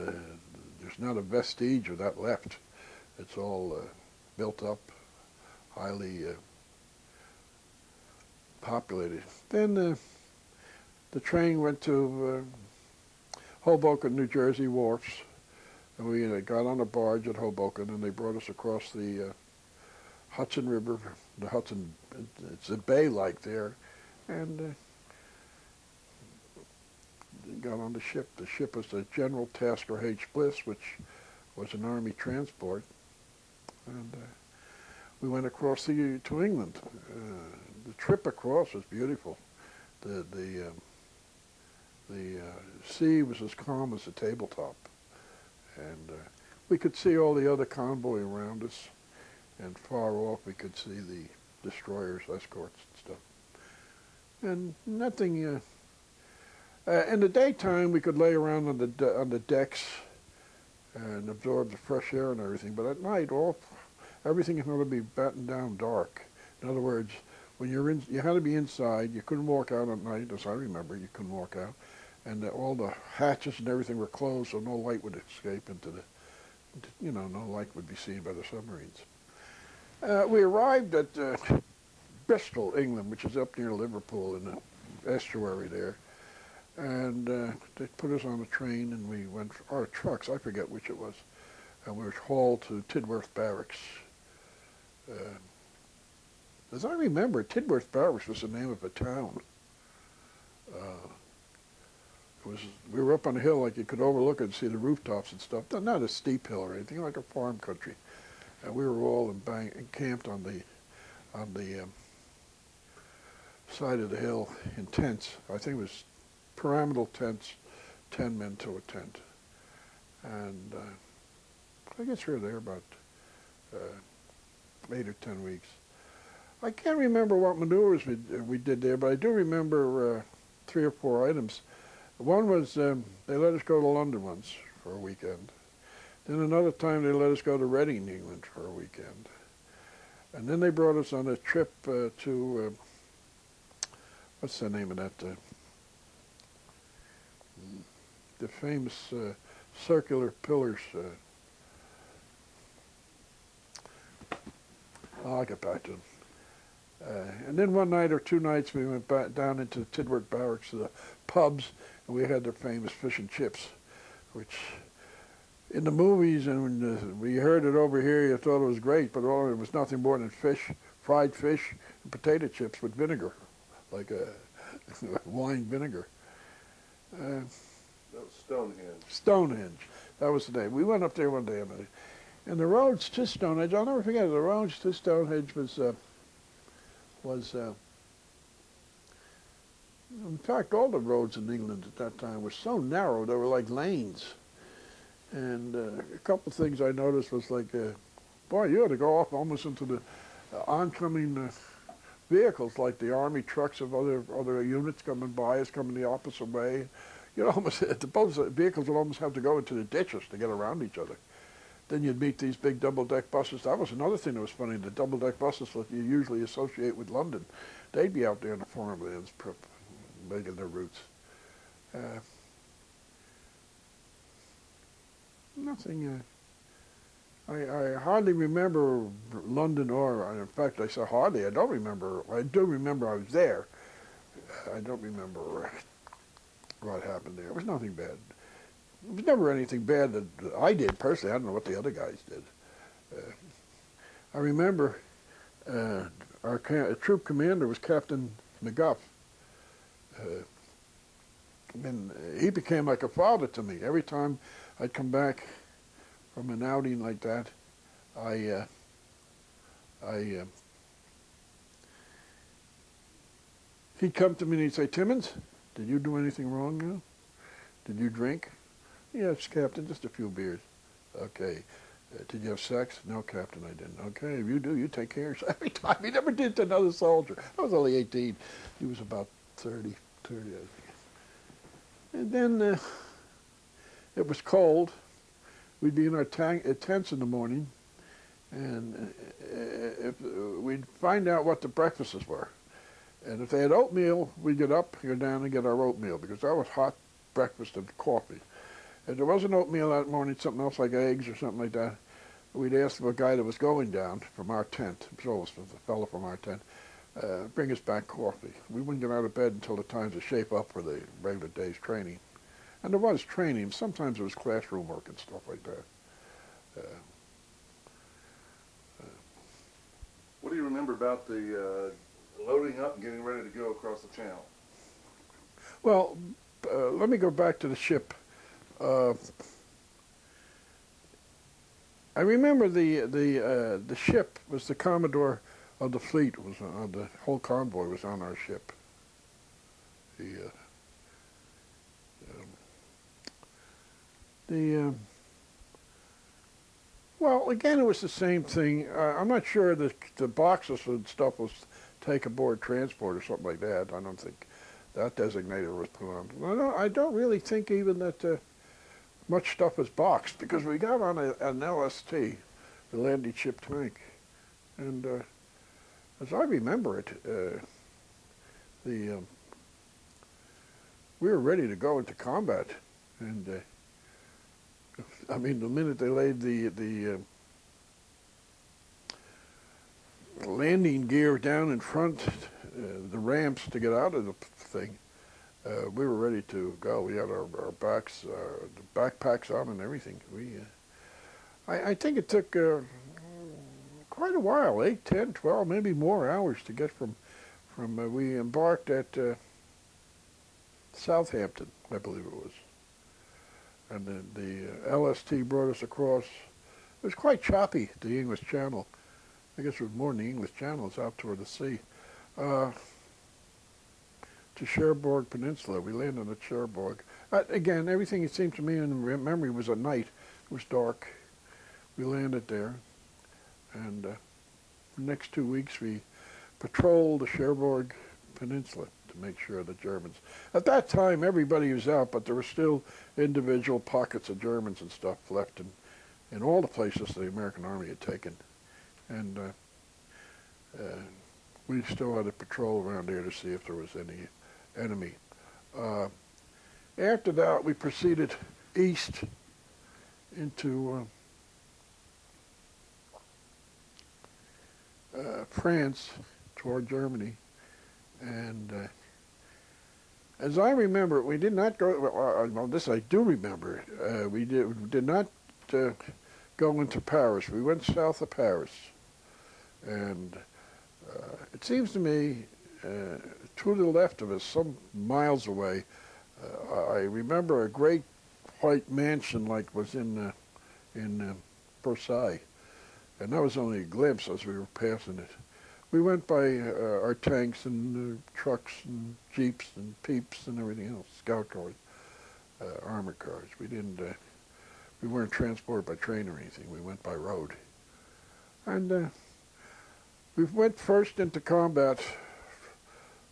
Speaker 2: there's not a vestige of that left. It's all built up, highly populated. Then the train went to Hoboken, New Jersey wharfs, and we got on a barge at Hoboken, and they brought us across the Hudson River, the Hudson, it's a bay-like there, and got on the ship. The ship was the General Tasker H. Bliss, which was an Army transport, and we went across to England. The trip across was beautiful. The sea was as calm as a tabletop, and we could see all the other convoy around us, and far off we could see the destroyers, escorts, and stuff. And nothing. In the daytime, we could lay around on the decks and absorb the fresh air and everything. But at night, everything had to be battened down dark. In other words, when you had to be inside. You couldn't walk out at night, as I remember. You couldn't walk out, and all the hatches and everything were closed, so no light would escape into the. No light would be seen by the submarines. We arrived at Bristol, England, which is up near Liverpool in the estuary there. And they put us on a train, and we went, or trucks, I forget which it was, and we were hauled to Tidworth Barracks. As I remember, Tidworth Barracks was the name of a town. We were up on a hill, like you could overlook it and see the rooftops and stuff. Not a steep hill or anything, like a farm country. And we were all encamped on the side of the hill in tents. I think it was pyramidal tents, 10 men to a tent. And I guess we were there about 8 or 10 weeks. I can't remember what maneuvers we did there, but I do remember 3 or 4 items. One was they let us go to London once for a weekend. Then another time they let us go to Reading, England for a weekend. And then they brought us on a trip to, what's the name of that? The famous circular pillars. I'll get back to them. And then one night or 2 nights we went back down into the Tidworth Barracks to the pubs, and we had their famous fish and chips, which in the movies and when we heard it over here, you thought it was great, but all it was nothing more than fish, fried fish, and potato chips with vinegar, like a wine vinegar.
Speaker 1: That was Stonehenge.
Speaker 2: Stonehenge, that was the name. We went up there one day, and the roads to Stonehenge, I'll never forget it, the roads to Stonehenge was in fact, all the roads in England at that time were so narrow, they were like lanes. And a couple of things I noticed was like, boy, you had to go off almost into the oncoming vehicles, like the army trucks of other units coming by us, coming the opposite way. Almost, both vehicles would almost have to go into the ditches to get around each other. Then you'd meet these big double-deck buses. That was another thing that was funny, the double-deck buses that you usually associate with London. They'd be out there in the farmlands making their routes. Nothing, I hardly remember London, or in fact I say hardly, I don't remember. I do remember I was there. I don't remember what happened there. It was nothing bad. It was never anything bad that I did personally. I don't know what the other guys did. I remember our troop commander was Captain McGuff. And he became like a father to me. Every time I'd come back from an outing like that, he'd come to me and he'd say, "Timmons, did you do anything wrong now? Did you drink?" "Yes, Captain, just a few beers." "Okay. Did you have sex?" "No, Captain, I didn't." "Okay, if you do, you take care of yourself." Every time. He never did to another soldier. I was only 18. He was about 30, I think. And then it was cold. We'd be in our tents in the morning, and we'd find out what the breakfasts were. And if they had oatmeal, we'd get up, go down and get our oatmeal, because that was hot breakfast and coffee. If there wasn't oatmeal that morning, something else like eggs or something like that, we'd ask the guy that was going down from our tent, so it was the fellow from our tent, bring us back coffee. We wouldn't get out of bed until the time to shape up for the regular day's training. And there was training. Sometimes it was classroom work and stuff like that.
Speaker 1: What do you remember about the loading up and getting ready to go across the channel?
Speaker 2: Well, let me go back to the ship. I remember the ship was the Commodore of the fleet. Was the whole convoy was on our ship. Well, again, it was the same thing. I'm not sure that the boxes and stuff was take aboard transport or something like that. I don't think that designator was put on. I don't really think even that much stuff was boxed, because we got on an LST, the landing ship tank, and as I remember it, we were ready to go into combat, and I mean, the minute they laid the landing gear down in front, the ramps to get out of the thing, we were ready to go. We had our the backpacks on and everything. I think it took quite a while, 8, 10, 12, maybe more hours to get from we embarked at Southampton, I believe it was. And then the LST brought us across. It was quite choppy, the English Channel. I guess it was more than the English Channel. It's out toward the sea. To Cherbourg Peninsula. We landed at Cherbourg. Again, everything it seemed to me in memory was at night. It was dark. We landed there. And the next 2 weeks we patrolled the Cherbourg Peninsula to make sure the Germans. At that time, everybody was out, but there were still individual pockets of Germans and stuff left in all the places the American Army had taken. And we still had a patrol around there to see if there was any enemy. After that, we proceeded east into France, toward Germany, and as I remember, we did not go. Well, this I do remember. We did not go into Paris. We went south of Paris, and it seems to me, to the left of us, some miles away, I remember a great white mansion like was in Versailles, and that was only a glimpse as we were passing it. We went by our tanks and trucks and jeeps and peeps and everything else, scout cars, armored cars. We weren't transported by train or anything. We went by road. And we went first into combat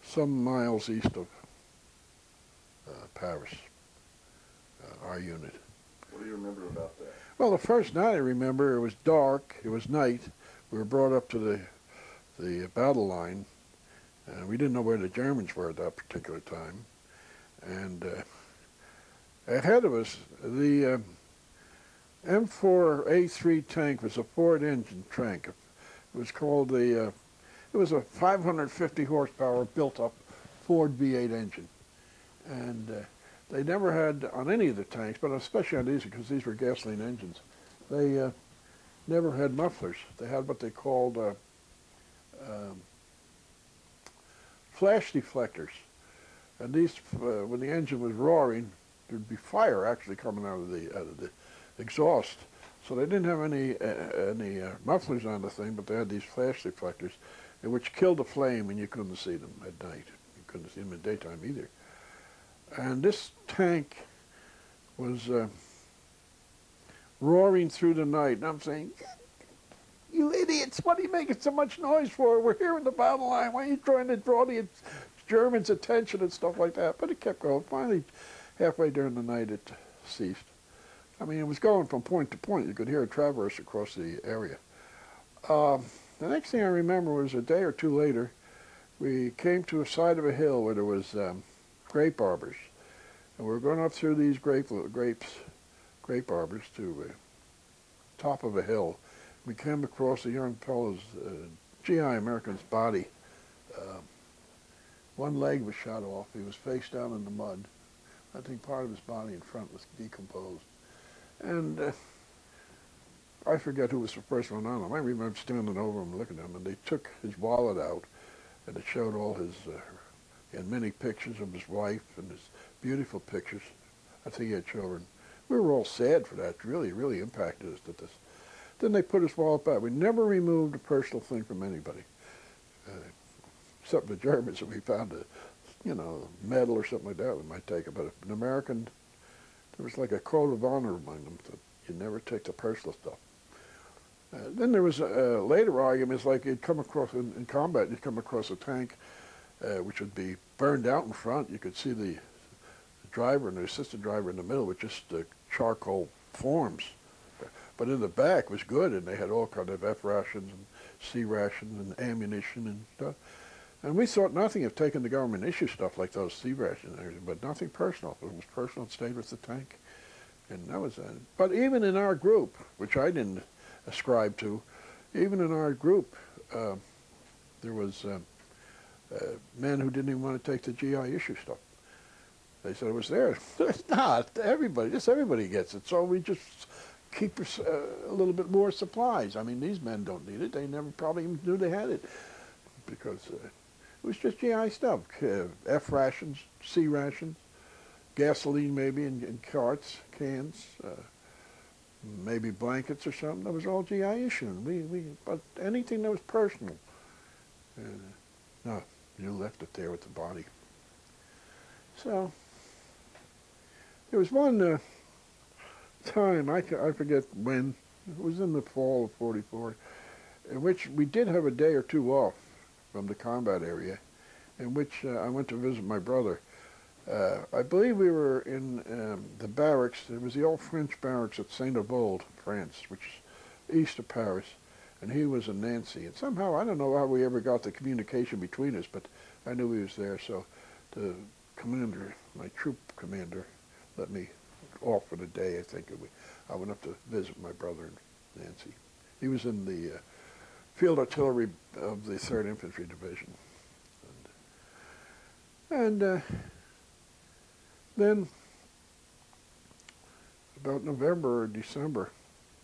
Speaker 2: some miles east of Paris, our unit.
Speaker 1: What do you remember about that?
Speaker 2: Well, the first night I remember, it was dark, it was night. We were brought up to the battle line. We didn't know where the Germans were at that particular time. And ahead of us, the M4A3 tank was a Ford-engine tank. It was called it was a 550 horsepower built-up Ford V8 engine. And they never had, on any of the tanks, but especially on these, because these were gasoline engines, they never had mufflers. They had what they called flash deflectors. And these, when the engine was roaring, there'd be fire actually coming out of the exhaust. So they didn't have any mufflers on the thing, but they had these flash reflectors, which killed the flame, and you couldn't see them at night. You couldn't see them in the daytime either. And this tank was roaring through the night, and I'm saying, "You idiots! What are you making so much noise for? We're here in the battle line. Why are you trying to draw the Germans' attention and stuff like that?" But it kept going. Finally, halfway during the night, it ceased. I mean, it was going from point to point. You could hear it traverse across the area. The next thing I remember was a day or two later, we came to a side of a hill where there was grape arbors. And we were going up through these grape arbors to the top of a hill. We came across a young fellow's GI American's body. One leg was shot off. He was face down in the mud. I think part of his body in front was decomposed. And I forget who was the first one on him. I remember standing over him looking at him, and they took his wallet out, and it showed all his, he had many pictures of his wife and his beautiful pictures. I think he had children. We were all sad for that. It really impacted us that this. Then they put his wallet back. We never removed a personal thing from anybody. Except the Germans, if we found a, medal or something like that, we might take it. But an American, there was like a code of honor among them that you never take the personal stuff. Then there was later arguments, like you'd come across, in combat, you'd come across a tank which would be burned out in front. You could see the driver and the assistant driver in the middle with just charcoal forms. But in the back was good, and they had all kinds of F rations and C rations and ammunition and stuff. And we thought nothing of taking the government issue stuff like those C rations and everything, but nothing personal. If it was personal, it stayed with the tank. And that was it. But even in our group, which I didn't ascribe to, even in our group, there was men who didn't even want to take the GI issue stuff. They said it was there. It's not. Just everybody gets it. So we just keep a little bit more supplies. I mean, these men don't need it. They never probably even knew they had it because it was just GI stuff. F rations, C rations, gasoline maybe in carts, cans, maybe blankets or something. That was all GI issue. But anything that was personal, no, you left it there with the body. So there was one time, I forget when, it was in the fall of '44, in which we did have a day or two off from the combat area, in which I went to visit my brother. I believe we were in the barracks. It was the old French barracks at Saint-Avold, France, which is east of Paris, and he was in Nancy. And somehow, I don't know how we ever got the communication between us, but I knew he was there, so the commander, my troop commander, let me off for the day, I think. I went up to visit my brother in Nancy. He was in the field artillery of the 3rd Infantry Division. And then, about November or December,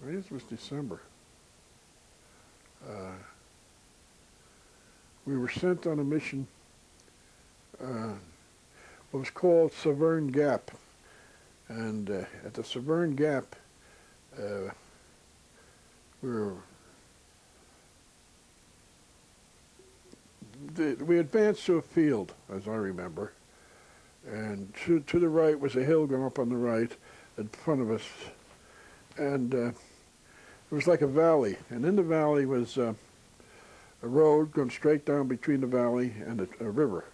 Speaker 2: I guess it was December, we were sent on a mission, what was called Severn Gap. And at the Severn Gap, we advanced to a field, as I remember, and to the right was a hill going up on the right in front of us, and it was like a valley, and in the valley was a road going straight down between the valley and a river,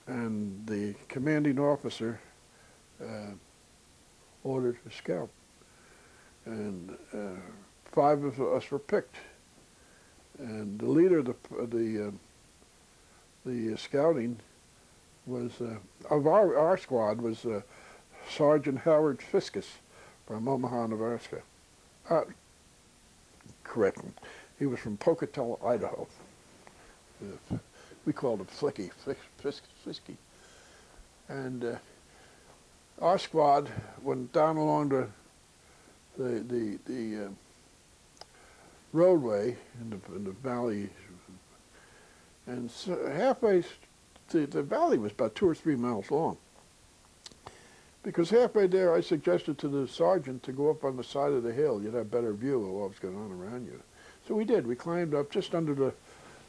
Speaker 2: and the commanding officer ordered a scout, and 5 of us were picked, and the leader of the scouting was of our squad was Sergeant Howard Fiskus from Omaha, Nebraska. Correct. He was from Pocatello, Idaho. We called him Flicky, Fisky. And our squad went down along the roadway in the valley, and so halfway, the valley was about 2 or 3 miles long. Because halfway there, I suggested to the sergeant to go up on the side of the hill. You'd have a better view of what was going on around you. So we did. We climbed up just under the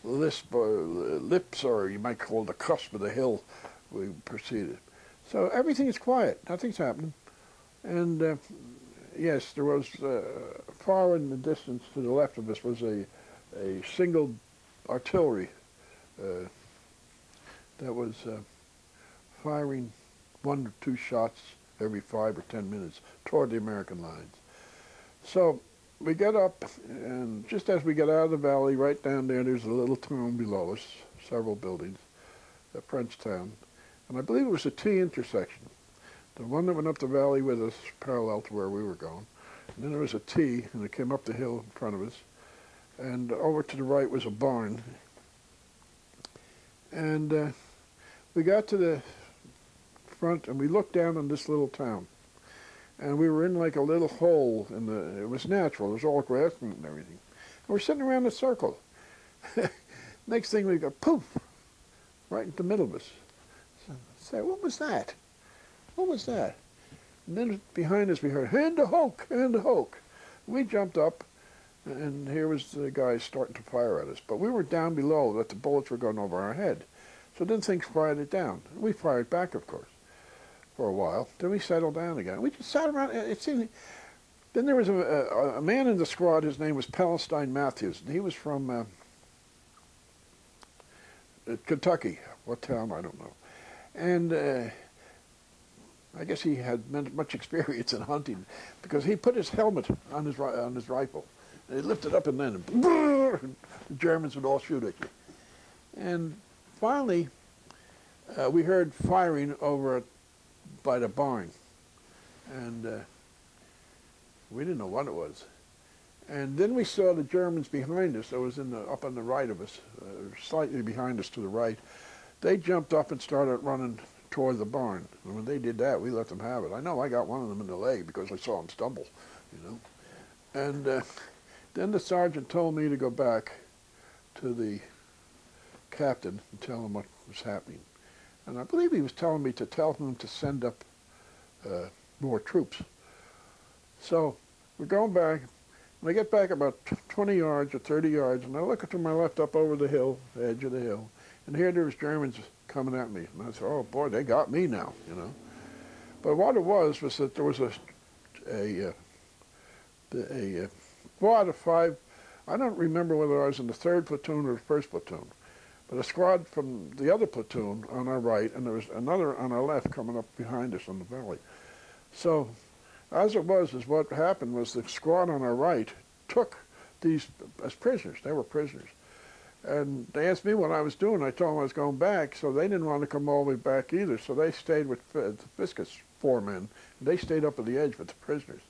Speaker 2: lips, or you might call it the cusp of the hill. We proceeded. So everything is quiet. Nothing's happening. And yes, there was far in the distance to the left of us was a single artillery that was firing 1 or 2 shots every 5 or 10 minutes toward the American lines. So we get up, and just as we get out of the valley, right down there's a little town below us, several buildings, a French town, and I believe it was a T intersection. The one that went up the valley with us, parallel to where we were going. And then there was a T, and it came up the hill in front of us. And over to the right was a barn. And we got to the front, and we looked down on this little town. And we were in like a little hole, it was natural. It was all grass and everything. And we're sitting around in a circle. Next thing we go, poof, right in the middle of us. So, say, what was that? What was that? And then behind us we heard, hand to Hoke, hand to Hoke. We jumped up, and here was the guy starting to fire at us. But we were down below, that the bullets were going over our head. So then things quieted down. We fired back, of course, for a while. Then we settled down again. We just sat around. It seemed. Then there was a man in the squad. His name was Palestine Matthews, and he was from Kentucky. What town? I don't know. And I guess he had much experience in hunting, because he put his helmet on his rifle, and he lifted up, and then the Germans would all shoot at you. And finally, we heard firing over by the barn, and we didn't know what it was. And then we saw the Germans behind us. That was up on the right of us, slightly behind us to the right. They jumped up and started running toward the barn. And when they did that, we let them have it. I know I got one of them in the leg because I saw him stumble, you know. And then the sergeant told me to go back to the captain and tell him what was happening. And I believe he was telling me to tell him to send up more troops. So we're going back, and I get back about 20 yards or 30 yards, and I look to my left up over the hill, the edge of the hill, and here there's Germans coming at me. And I said, oh boy, they got me now, you know. But what it was that there was a squad of 5, I don't remember whether I was in the 3rd platoon or the 1st platoon, but a squad from the other platoon on our right, and there was another on our left coming up behind us on the valley. So as it was, what happened was the squad on our right took these as prisoners. They were prisoners. And they asked me what I was doing. I told them I was going back, so they didn't want to come all the way back either. So they stayed with the Fiscus 4 men. They stayed up at the edge with the prisoners.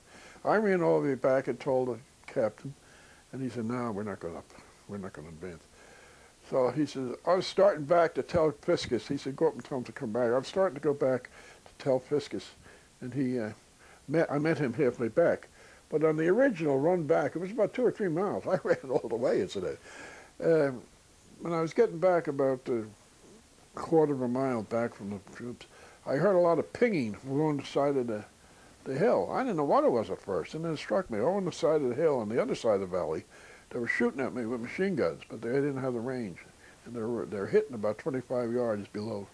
Speaker 2: I ran all the way back and told the captain, and he said, no, we're not going to advance. So he said, I was starting back to tell Fiscus. He said, go up and tell him to come back. I was starting to go back to tell Fiscus, and I met him halfway back. But on the original run back, it was about 2 or 3 miles. I ran all the way into that. When I was getting back about a quarter of a mile back from the troops, I heard a lot of pinging along the side of the hill. I didn't know what it was at first, and then it struck me. On the side of the hill, on the other side of the valley, they were shooting at me with machine guns, but they didn't have the range. And they're hitting about 25 yards below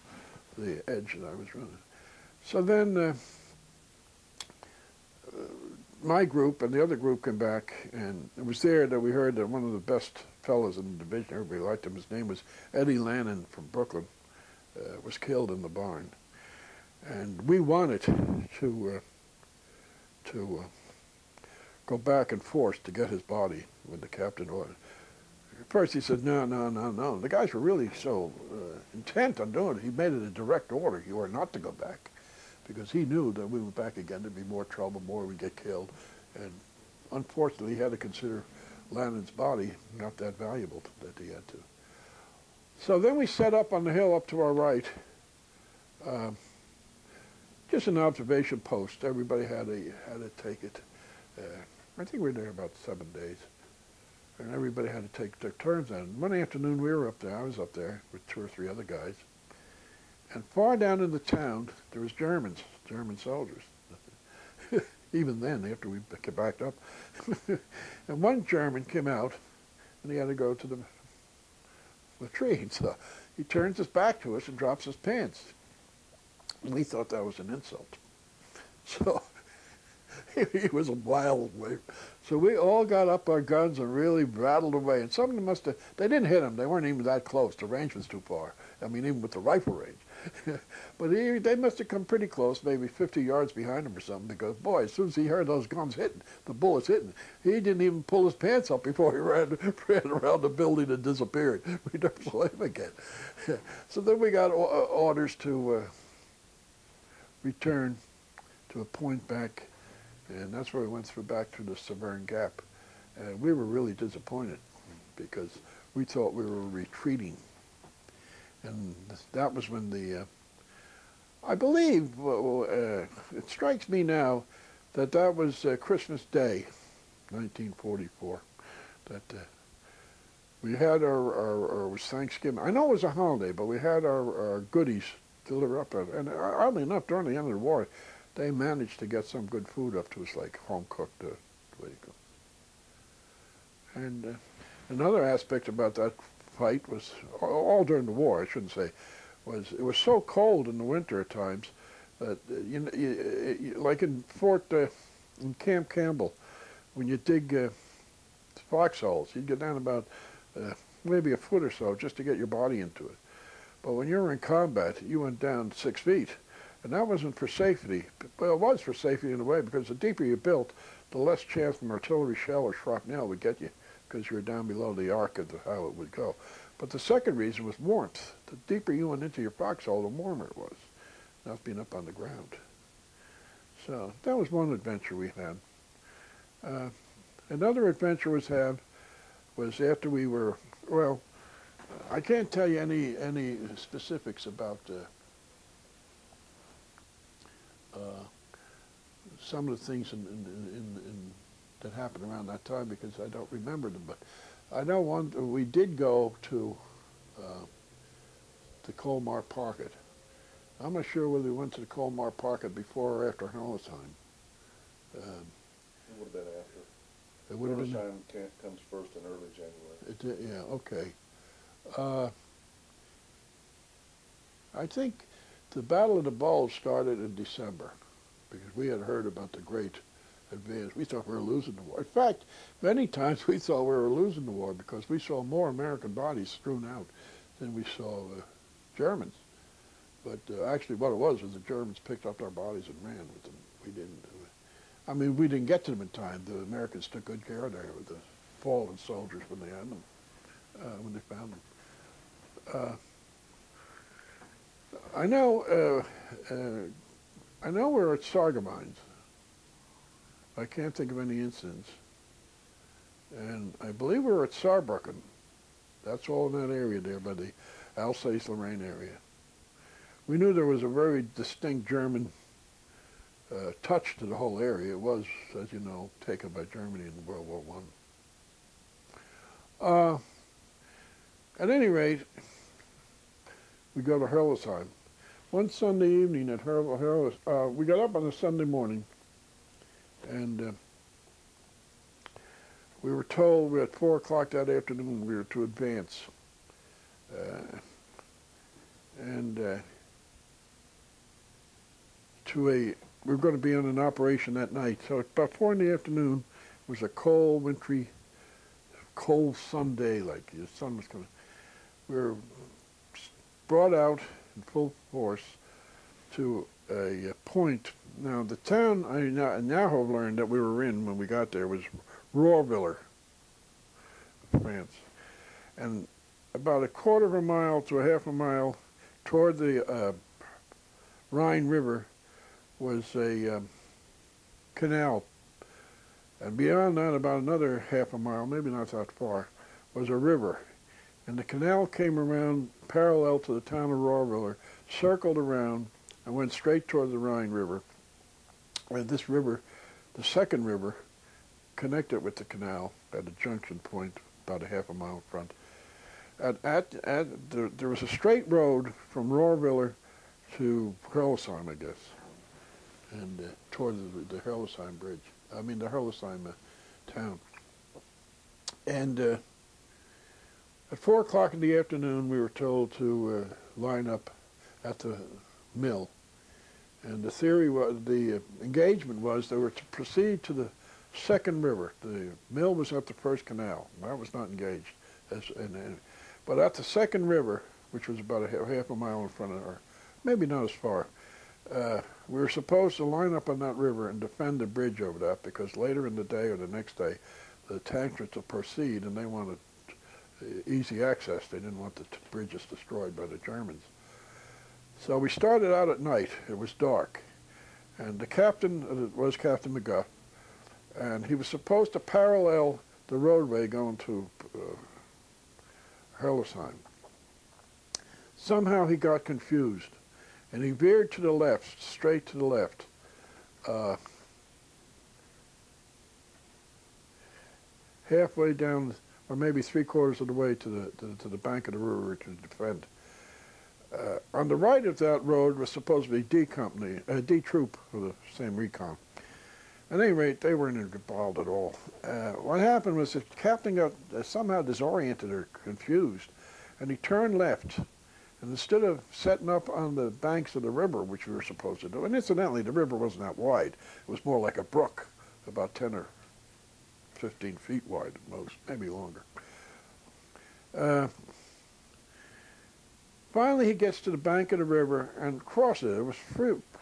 Speaker 2: the edge that I was running. So then my group and the other group came back, and it was there that we heard that one of the best fellows in the division, everybody liked him, his name was Eddie Lannon from Brooklyn, was killed in the barn. And we wanted to go back and forth to get his body when the captain ordered. At first he said, no, no, no, no. The guys were really so intent on doing it. He made it a direct order. You are not to go back, because he knew that we went back again, there'd be more trouble, more we'd get killed. And unfortunately, he had to consider Lannon's body not that valuable that he had to. So then we set up on the hill up to our right, just an observation post. Everybody had to take it. I think we were there about 7 days. And everybody had to take their turns on it. One afternoon we were up there, I was up there with 2 or 3 other guys. And far down in the town, there was German soldiers. Even then, after we backed up. And one German came out, and he had to go to the latrine. So he turns his back to us and drops his pants. And we thought that was an insult. So he was a wild way. So we all got up our guns and really rattled away. And some of them must have, they didn't hit him. They weren't even that close. The range was too far. I mean, even with the rifle range. But they must have come pretty close, maybe 50 yards behind him or something, because, boy, as soon as he heard those guns hitting, the bullets hitting, he didn't even pull his pants up before he ran around the building and disappeared. We never saw him again. So then we got orders to return to a point back, and that's where we went back through the Severn Gap. And we were really disappointed because we thought we were retreating. And that was when the, I believe, it strikes me now that that was Christmas Day, 1944, that we had our was Thanksgiving. I know it was a holiday, but we had our goodies delivered up. And oddly enough, during the end of the war, they managed to get some good food up to us, like home-cooked, the way you go. And another aspect about that fight was, all during the war, I shouldn't say, was it was so cold in the winter at times that, like in in Camp Campbell, when you dig foxholes, you'd get down about maybe a foot or so just to get your body into it. But when you were in combat, you went down 6 feet. And that wasn't for safety. Well, it was for safety in a way, because the deeper you built, the less chance an artillery shell or shrapnel would get you, because you were down below the arc of how it would go. But the second reason was warmth. The deeper you went into your foxhole, the warmer it was, not being up on the ground. So that was one adventure we had. Another adventure was after we were, well, I can't tell you any specifics about some of the things that happened around that time, because I don't remember them. But I know we did go to the Colmar Market. I'm not sure whether we went to the Colmar Market before or after Hellesheim.
Speaker 1: It would have been after.
Speaker 2: It would have been.
Speaker 1: Hellesheim comes first in early January.
Speaker 2: Yeah, okay. I think the Battle of the Bulge started in December, because we had heard about the great advance. We thought we were losing the war. In fact, many times we thought we were losing the war, because we saw more American bodies strewn out than we saw Germans. But actually what it was the Germans picked up our bodies and ran with them. We didn't. I mean, we didn't get to them in time. The Americans took good care of the fallen soldiers when they had them, when they found them. I know we're at Sargamines. I can't think of any incidents. And I believe we're at Saarbrücken. That's all in that area there by the Alsace-Lorraine area. We knew there was a very distinct German touch to the whole area. It was, as you know, taken by Germany in World War I. At any rate, we go to Hildesheim. One Sunday evening at Hildesheim, we got up on a Sunday morning, and we were told at 4 o'clock that afternoon we were to advance. We were going to be on an operation that night. So about 4 in the afternoon, it was a cold, wintry, cold Sunday, like the sun was coming. We were brought out in full force to a point. Now, the town I now have learned that we were in when we got there was Rohrwiller, France. And about a quarter of a mile to a half a mile toward the Rhine River was a canal. And beyond that, about another half a mile, maybe not that far, was a river. And the canal came around parallel to the town of Rohrwiller, circled around, and went straight toward the Rhine River. And this river, the second river, connected with the canal at a junction point about a half a mile in front. There was a straight road from Rohrwiller to Hurlesheim, I guess, and toward the Hurlesheim bridge. I mean the Hurlesheim town. And at 4 o'clock in the afternoon, we were told to line up at the mill. And the theory was, the engagement was they were to proceed to the second river. The mill was at the first canal. That was not engaged. But at the second river, which was about half a mile in front of, or maybe not as far, we were supposed to line up on that river and defend the bridge over that, because later in the day or the next day, the tankers would proceed and they wanted easy access. They didn't want the bridges destroyed by the Germans. So we started out at night. It was dark. And the captain was Captain McGuff, and he was supposed to parallel the roadway going to Hurlesheim. Somehow he got confused, and he veered to the left, straight to the left. Halfway down, or maybe 3/4 of the way to the bank of the river to defend. On the right of that road was supposed to be D Company, D Troop for the same Recon. At any rate, they weren't involved at all. What happened was the captain got somehow disoriented or confused, and he turned left. And instead of setting up on the banks of the river, which we were supposed to do, and incidentally, the river wasn't that wide. It was more like a brook, about 10 or 15 feet wide at most, maybe longer. Finally, he gets to the bank of the river and crosses it. It was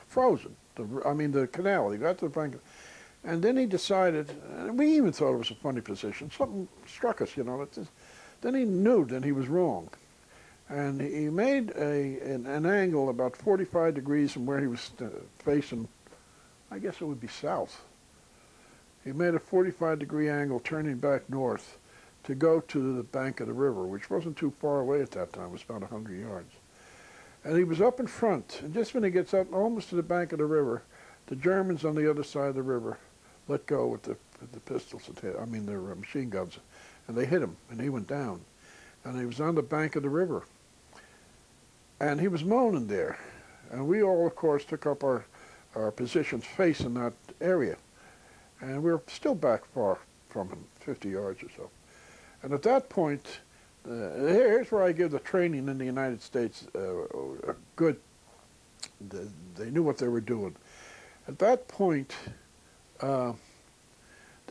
Speaker 2: frozen. The canal. He got to the bank, and then he decided, and we even thought it was a funny position. Something struck us, you know. Then he knew that he was wrong. And he made an angle about 45 degrees from where he was facing, I guess it would be south. He made a 45-degree angle turning back north to go to the bank of the river, which wasn't too far away at that time. It was about 100 yards. And he was up in front, and just when he gets up almost to the bank of the river, the Germans on the other side of the river let go with the pistols, their machine guns, and they hit him, and he went down. And he was on the bank of the river. And he was moaning there. And we all, of course, took up our positions facing that area. And we were still back far from him, 50 yards or so. And at that point, here's where I give the training in the United States a good, they knew what they were doing. At that point, the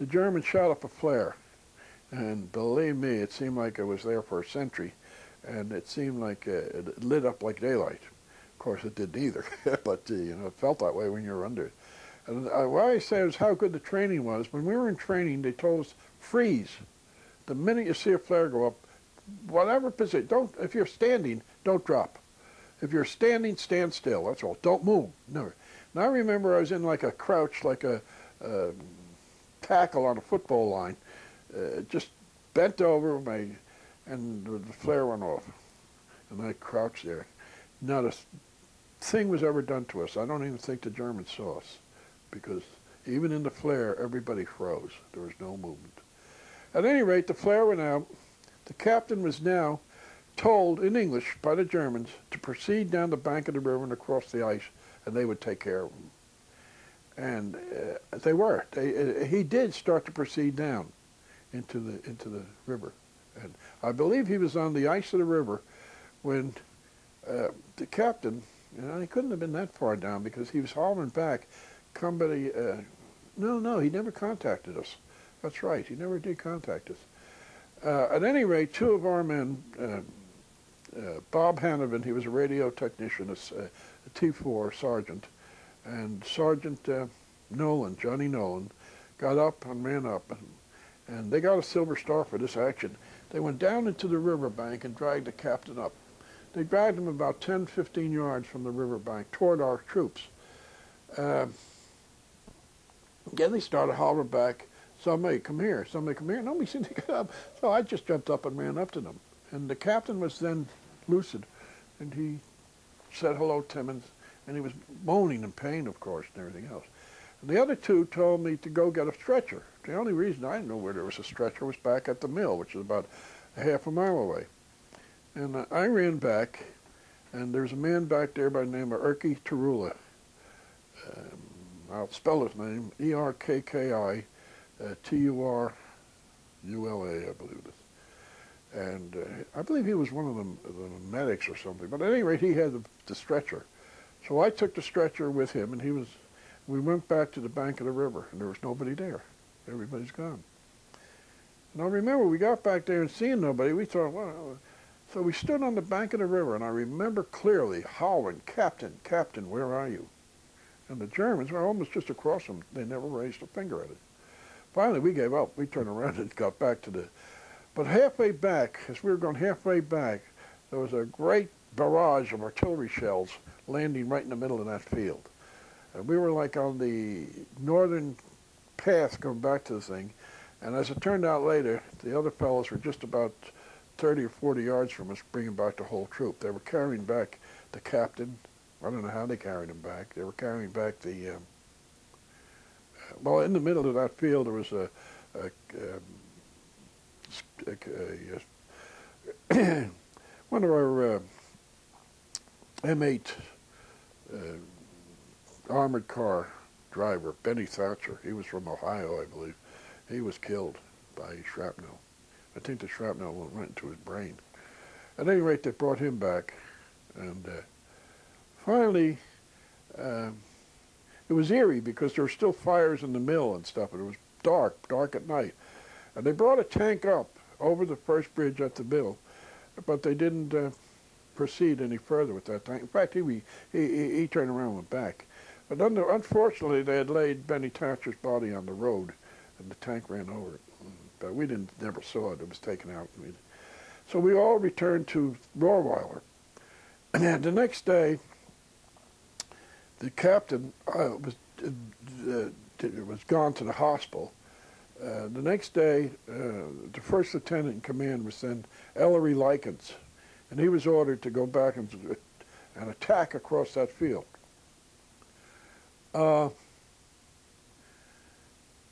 Speaker 2: Germans shot up a flare. And believe me, it seemed like it was there for a century. And it seemed like it lit up like daylight. Of course, it didn't either, but it felt that way when you were under it. And what I say is how good the training was. When we were in training, they told us, freeze. The minute you see a flare go up, whatever position, if you're standing, don't drop. If you're standing, stand still, that's all. Don't move, never. And I remember I was in like a crouch, like a tackle on a football line, just bent over, and the flare went off. And I crouched there. Not a thing was ever done to us. I don't even think the Germans saw us, because even in the flare, everybody froze. There was no movement. At any rate, the flare went out. The captain was now told in English by the Germans to proceed down the bank of the river and across the ice, and they would take care of him. And they were. He did start to proceed down into the river. And I believe he was on the ice of the river when the captain, he couldn't have been that far down because he was hollering back, somebody, no, he never contacted us. That's right, he never did contact us. At any rate, two of our men, Bob Hanovan, he was a radio technician, a T4 sergeant, and Sergeant Nolan, Johnny Nolan, got up and ran up, and they got a Silver Star for this action. They went down into the riverbank and dragged the captain up. They dragged him about 10, 15 yards from the riverbank toward our troops. Again, they started hollering back, somebody come here, somebody come here. Nobody seemed to get up. So I just jumped up and ran up to them. And the captain was then lucid, and he said, hello, Timmons, and he was moaning in pain, of course, and everything else. And the other two told me to go get a stretcher. The only reason I didn't know where there was a stretcher was back at the mill, which is about a half a mile away. And I ran back, And there's a man back there by the name of Erkki Turula. I'll spell his name, Erkki Turula, I believe it is. And I believe he was one of the medics or something. But at any rate, he had the stretcher. So I took the stretcher with him, and we went back to the bank of the river, and there was nobody there. Everybody's gone. And I remember we got back there and seeing nobody, we thought, well, so we stood on the bank of the river, and I remember clearly hollering, "Captain, Captain, where are you?" And the Germans were almost just across them. They never raised a finger at it. Finally, we gave up. We turned around and got back to the... But halfway back, as we were going halfway back, there was a great barrage of artillery shells landing right in the middle of that field. And we were like on the northern path going back to the thing. And as it turned out later, the other fellows were just about 30 or 40 yards from us, bringing back the whole troop. They were carrying back the captain. I don't know how they carried him back. They were carrying back the... well, in the middle of that field, there was one of our M8 armored car driver, Benny Thatcher. He was from Ohio, I believe. He was killed by shrapnel. I think the shrapnel went right into his brain. At any rate, they brought him back, and finally, it was eerie because there were still fires in the mill and stuff, and it was dark at night. And they brought a tank up over the first bridge at the mill, but they didn't proceed any further with that tank. In fact, he turned around and went back. But unfortunately, they had laid Benny Thatcher's body on the road, and the tank ran over it. But we never saw it. It was taken out. So we all returned to Rohrweiler. And the next day, the captain was gone to the hospital. The next day, the first lieutenant in command was then Ellery Likens, and he was ordered to go back and attack across that field.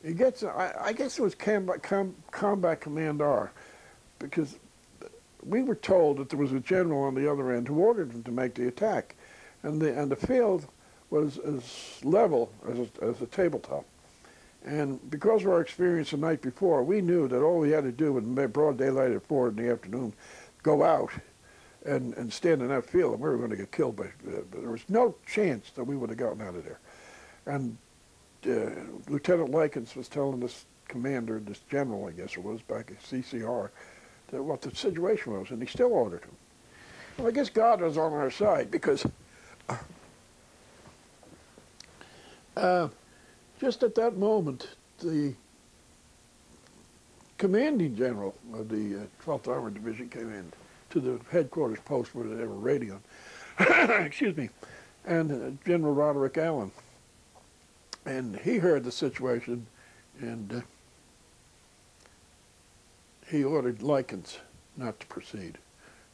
Speaker 2: He gets, I guess it was Combat Command R, because we were told that there was a general on the other end who ordered him to make the attack, and the field was as level as a tabletop. And because of our experience the night before, we knew that all we had to do in broad daylight at 4 in the afternoon, go out and stand in that field, and we were going to get killed. There was no chance that we would have gotten out of there. And Lieutenant Likens was telling this commander, this general, I guess it was, back at CCR, that what the situation was, and he still ordered him. Well, I guess God was on our side, because just at that moment, the commanding general of the 12th Armored Division came in to the headquarters post where they were radioing, excuse me, and General Roderick Allen. And he heard the situation, and he ordered Likens not to proceed,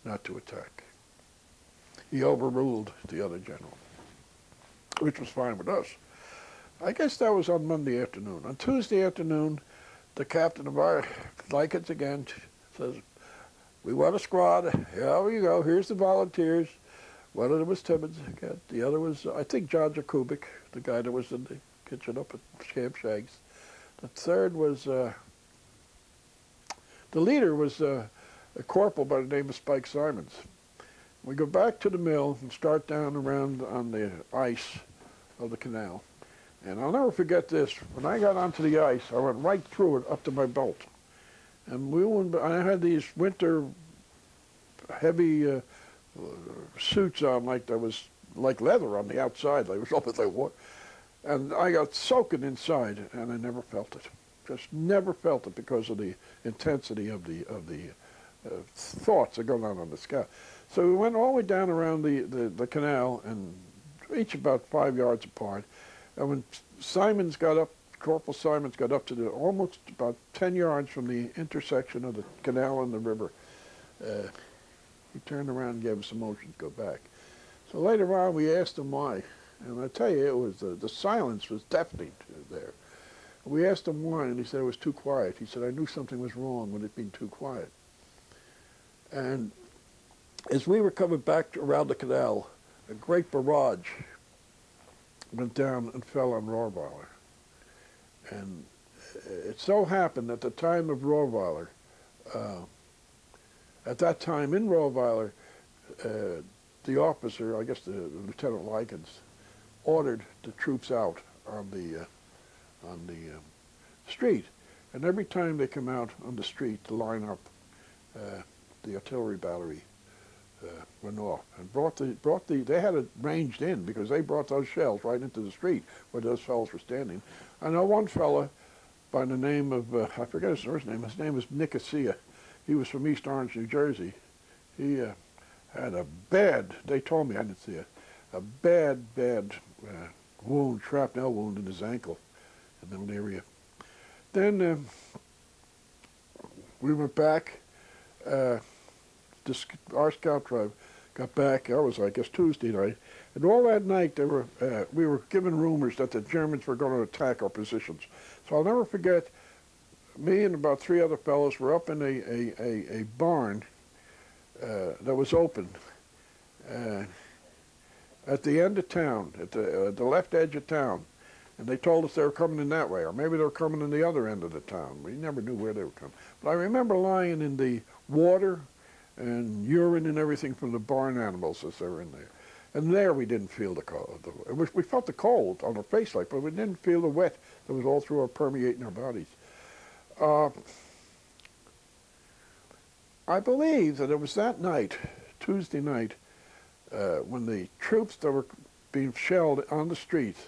Speaker 2: not to attack. He overruled the other general, which was fine with us. I guess that was on Monday afternoon. On Tuesday afternoon, the captain of our Likens again says, "We want a squad. Here you go. Here's the volunteers." One of them was Timmons. The other was, I think, John Jakubik, the guy that was in the kitchen up at Camp Shaggs. The third was, the leader was a corporal by the name of Spike Simons. We go back to the mill and start down around on the ice of the canal. And I'll never forget this. When I got onto the ice, I went right through it up to my belt. And I had these winter heavy suits on, like that was like leather on the outside. They was almost like what. And I got soaking inside, and I never felt it. Just never felt it because of the intensity of the thoughts that go on the scout. So we went all the way down around the canal, and each about 5 yards apart. And when Simons got up, Corporal Simons got up to almost about 10 yards from the intersection of the canal and the river, he turned around and gave us a motion to go back. So later on, we asked him why. And I tell you, it was the silence was deafening there. We asked him why, and he said it was too quiet. He said, "I knew something was wrong with it being too quiet." And as we were coming back around the canal, a great barrage went down and fell on Rohrweiler. And it so happened at the time of Rohrweiler, at that time in Rohrweiler, the officer, I guess the Lieutenant Likens, ordered the troops out on the street. And every time they come out on the street to line up, the artillery battery went off and they had it ranged in because they brought those shells right into the street where those fellows were standing. I know one fella by the name of, I forget his first name, his name was Nicosia. He was from East Orange, New Jersey. He had a bad, they told me, I didn't see it, a bad wound, shrapnel wound in his ankle in that area. Then we went back, our scout tribe got back, that was I guess Tuesday night, and all that night we were given rumors that the Germans were going to attack our positions. So I'll never forget, me and about 3 other fellows were up in a barn that was open at the end of town, at the left edge of town. And they told us they were coming in that way, or maybe they were coming in the other end of the town. We never knew where they were coming. But I remember lying in the water and urine and everything from the barn animals as they were in there. And there we didn't feel the cold. We felt the cold on our face, but we didn't feel the wet that was all through our permeating our bodies. I believe that it was that night, Tuesday night, when the troops that were being shelled on the streets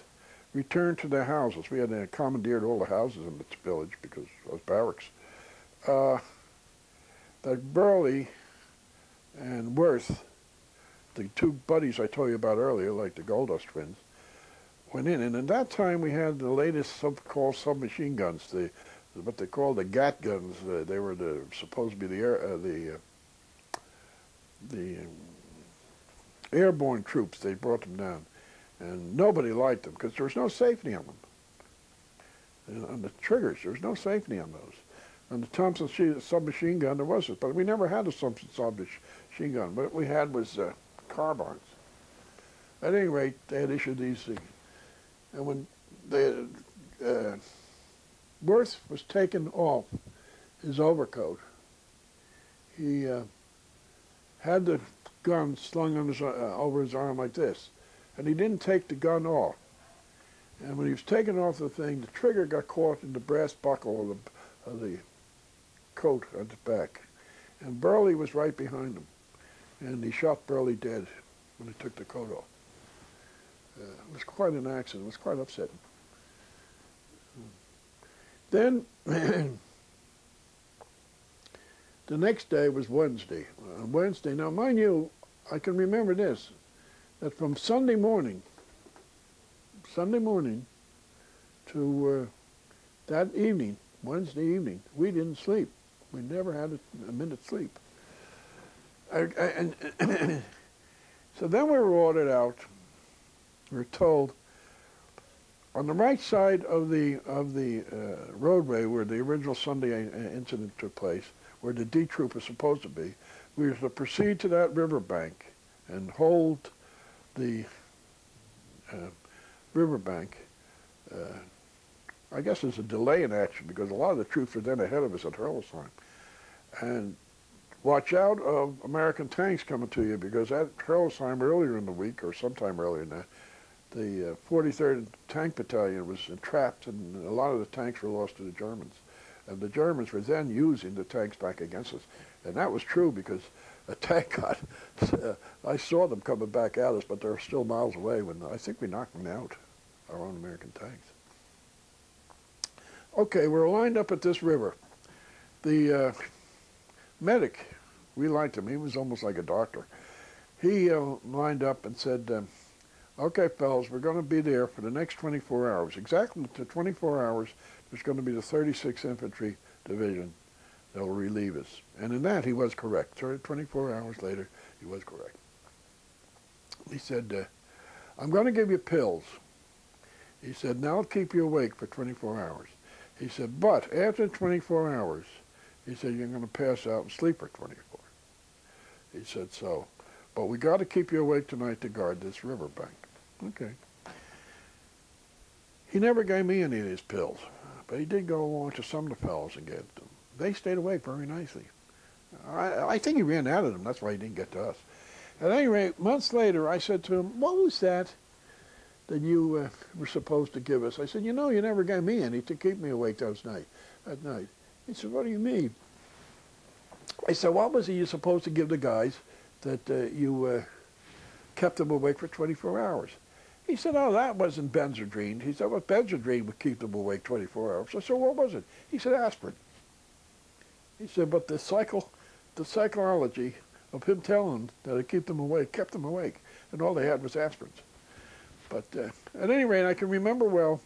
Speaker 2: returned to their houses. We had commandeered all the houses in this village because it was barracks. That Burley and Worth, the 2 buddies I told you about earlier, like the Goldust twins, went in. And at that time we had the latest so-called submachine guns, what they called the GAT guns. They were supposed to be the airborne troops. They brought them down. And nobody liked them because there was no safety on them. And on the triggers, there was no safety on those. On the Thompson submachine gun, there was it, but we never had a submachine gun. What we had was carbines. At any rate, they had issued these things. And when Worth was taken off his overcoat, he had the gun slung on over his arm like this. And he didn't take the gun off. And when he was taking off the thing, the trigger got caught in the brass buckle of the coat at the back. And Burley was right behind him. And he shot Burley dead when he took the coat off. It was quite an accident. It was quite upsetting. Then, the next day was Wednesday. Wednesday, now mind you, I can remember this, that from Sunday morning to that evening, Wednesday evening, we didn't sleep. We never had a minute's sleep. And so then we were ordered out. We were told on the right side of the roadway where the original Sunday incident took place, where the D troop was supposed to be, we were to proceed to that riverbank and hold the riverbank. I guess there's a delay in action because a lot of the troops were then ahead of us at Hurlesheim. And watch out of American tanks coming to you because at Hurlesheim earlier in the week, or sometime earlier than that, the 43rd Tank Battalion was entrapped and a lot of the tanks were lost to the Germans. And the Germans were then using the tanks back against us. And that was true because a tank got, I saw them coming back at us, but they were still miles away when I think we knocked them out, our own American tanks. Okay, we're lined up at this river. The medic, we liked him, he was almost like a doctor. He lined up and said, okay, fellas, we're going to be there for the next 24 hours. Exactly to 24 hours, there's going to be the 36th Infantry Division that will relieve us. And in that, he was correct. 24 hours later, he was correct. He said, I'm going to give you pills. He said, now I'll keep you awake for 24 hours. He said, but after 24 hours, he said, you're going to pass out and sleep for 24. He said, so, but we got to keep you awake tonight to guard this riverbank. Okay. He never gave me any of his pills, but he did go along to some of the fellows and get them. They stayed awake very nicely. I think he ran out of them. That's why he didn't get to us. At any rate, months later, I said to him, what was that you were supposed to give us? I said, you know, you never gave me any to keep me awake at night. He said, what do you mean? I said, what was it you supposed to give the guys that you kept them awake for 24 hours? He said, oh, that wasn't Benzodrine. He said, well, Benzodrine would keep them awake 24 hours. I said, what was it? He said, aspirin. He said, but the psychology of him telling them that it kept them awake, and all they had was aspirins. But at any rate, I can remember well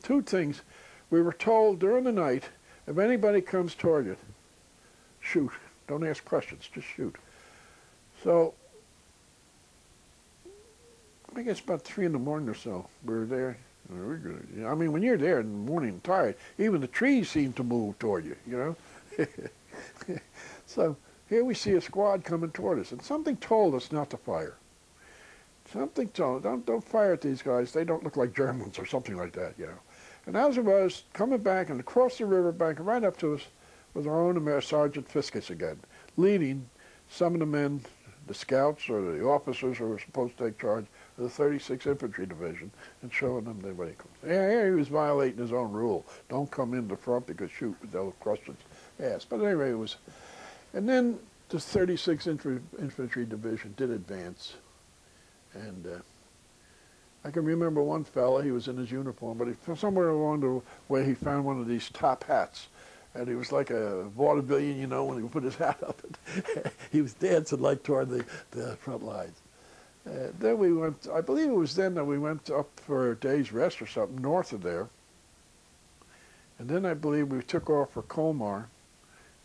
Speaker 2: two things. We were told during the night, if anybody comes toward you, shoot. Don't ask questions, just shoot. So I guess about 3 in the morning or so, we were there. I mean, when you're there in the morning and tired, even the trees seem to move toward you, you know? So here we see a squad coming toward us, and something told us not to fire. Something told us, don't fire at these guys. They don't look like Germans or something like that, you know. And as it was, coming back and across the riverbank and right up to us was our own Sergeant Fiscus again, leading some of the men, the scouts or the officers who were supposed to take charge of the 36th Infantry Division, and showing them that when he comes. Yeah, he was violating his own rule. Don't come in the front because shoot, they'll crush his ass. But anyway, it was. And then the 36th Infantry Division did advance. And I can remember one fellow, he was in his uniform, but somewhere along the way he found one of these top hats. And he was like a vaudevillian, you know, when he put his hat up. And he was dancing like toward the front lines. Then we went, I believe it was then that we went up for a day's rest or something north of there. And then I believe we took off for Colmar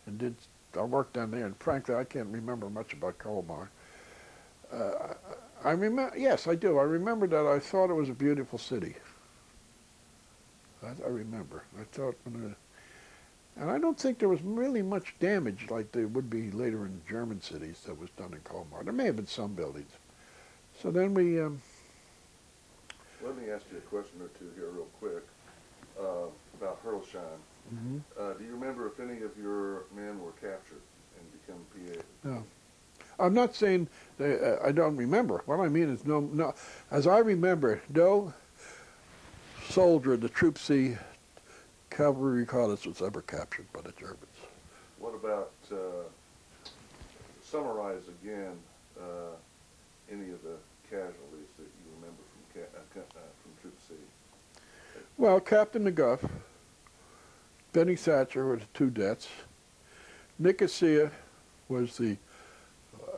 Speaker 2: and did our work down there. And frankly, I can't remember much about Colmar. I remember, yes, I do. I remember that I thought it was a beautiful city. I remember. I thought, and I don't think there was really much damage like there would be later in German cities that was done in Colmar. There may have been some buildings. So then we...
Speaker 1: Let me ask you a question or two here real quick about Herlshine.
Speaker 2: Mm-hmm.
Speaker 1: Do you remember if any of your men were captured and become PA?
Speaker 2: No. I'm not saying I don't remember. What I mean is no. As I remember, no soldier of the Troop C cavalry reconnaissance was ever captured by the Germans.
Speaker 1: What about, summarize again any of the casualties that you remember from Troop C?
Speaker 2: Well, Captain McGuff, Benny Thatcher were the 2 deaths. Nicosia was the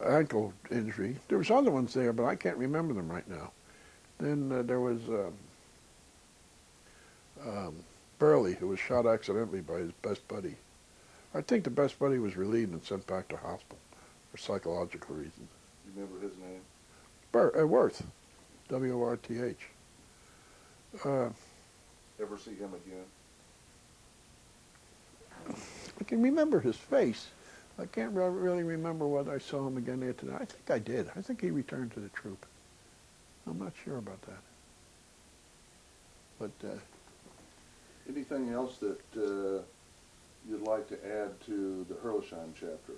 Speaker 2: ankle injury. There was other ones there, but I can't remember them right now. Then there was Burley, who was shot accidentally by his best buddy. I think the best buddy was relieved and sent back to hospital for psychological reasons.
Speaker 1: You remember his name?
Speaker 2: Worth, W-O-R-T-H.
Speaker 1: Ever see him again?
Speaker 2: I can remember his face. I can't really remember whether I saw him again there today. I think I did. I think he returned to the troop. I'm not sure about that. But
Speaker 1: anything else that you'd like to add to the Herlshine chapter?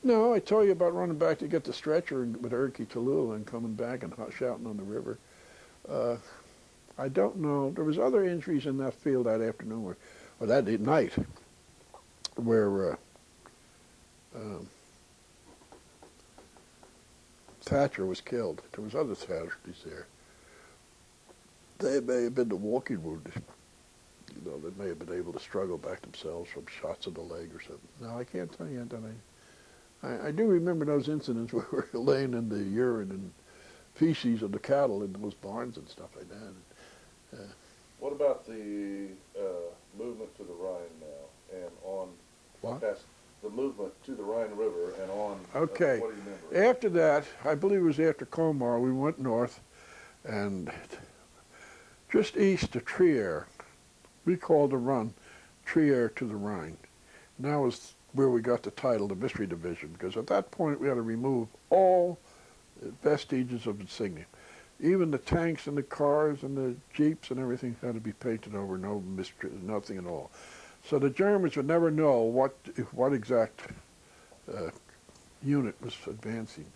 Speaker 2: No, I told you about running back to get the stretcher with Erky Tallulah and coming back and shouting on the river. I don't know. There was other injuries in that field that afternoon, or that night, where Thatcher was killed. There was other casualties there. They may have been the walking wounded. You know, they may have been able to struggle back themselves from shots in the leg or something. No, I can't tell you that. I do remember those incidents where we were laying in the urine and feces of the cattle in those barns and stuff like that.
Speaker 1: What about the movement to the Rhine now and on
Speaker 2: what?
Speaker 1: past the movement to the Rhine River and on.
Speaker 2: Okay.
Speaker 1: What do you remember?
Speaker 2: After that, I believe it was after Colmar, we went north, and just east of Trier, we called the run Trier to the Rhine. And that was where we got the title, the Mystery Division, because at that point we had to remove all vestiges of insignia. Even the tanks and the cars and the jeeps and everything had to be painted over, no mystery, nothing at all. So the Germans would never know what exact unit was advancing.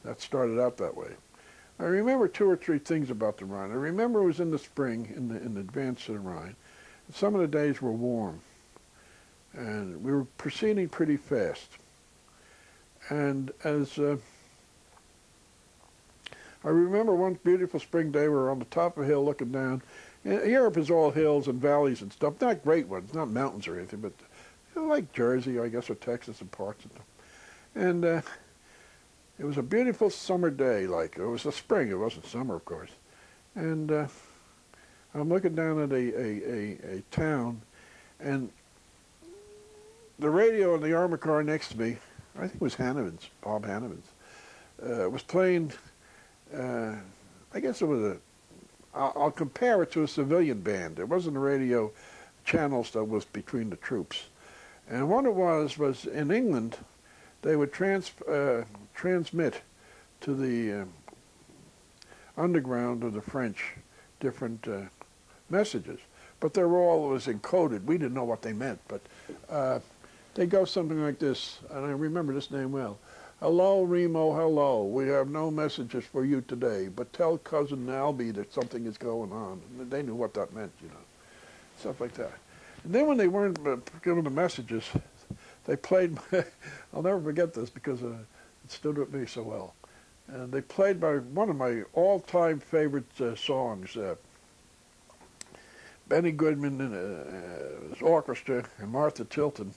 Speaker 2: That started out that way. I remember 2 or 3 things about the Rhine. I remember it was in the spring, in the advance of the Rhine. And some of the days were warm, and we were proceeding pretty fast. And as I remember one beautiful spring day, we were on the top of a hill looking down. And Europe is all hills and valleys and stuff, not great ones, not mountains or anything, but like Jersey, I guess, or Texas and parts of them. And it was a beautiful summer day, like it was a spring, it wasn't summer, of course. And I'm looking down at a town, and the radio in the armored car next to me, I think it was Hanneman's, Bob Hanneman's, was playing, I guess it was I'll compare it to a civilian band. It wasn't a radio channels that was between the troops. And what it was in England, they would transmit to the underground of the French different messages. But they were always encoded. We didn't know what they meant, but they go something like this, and I remember this name well. Hello, Remo, hello. We have no messages for you today, but tell Cousin Albie that something is going on. And they knew what that meant, you know, stuff like that. And then when they weren't given the messages, they played, I'll never forget this because it stood with me so well. And they played by one of my all-time favorite songs, Benny Goodman and his orchestra and Martha Tilton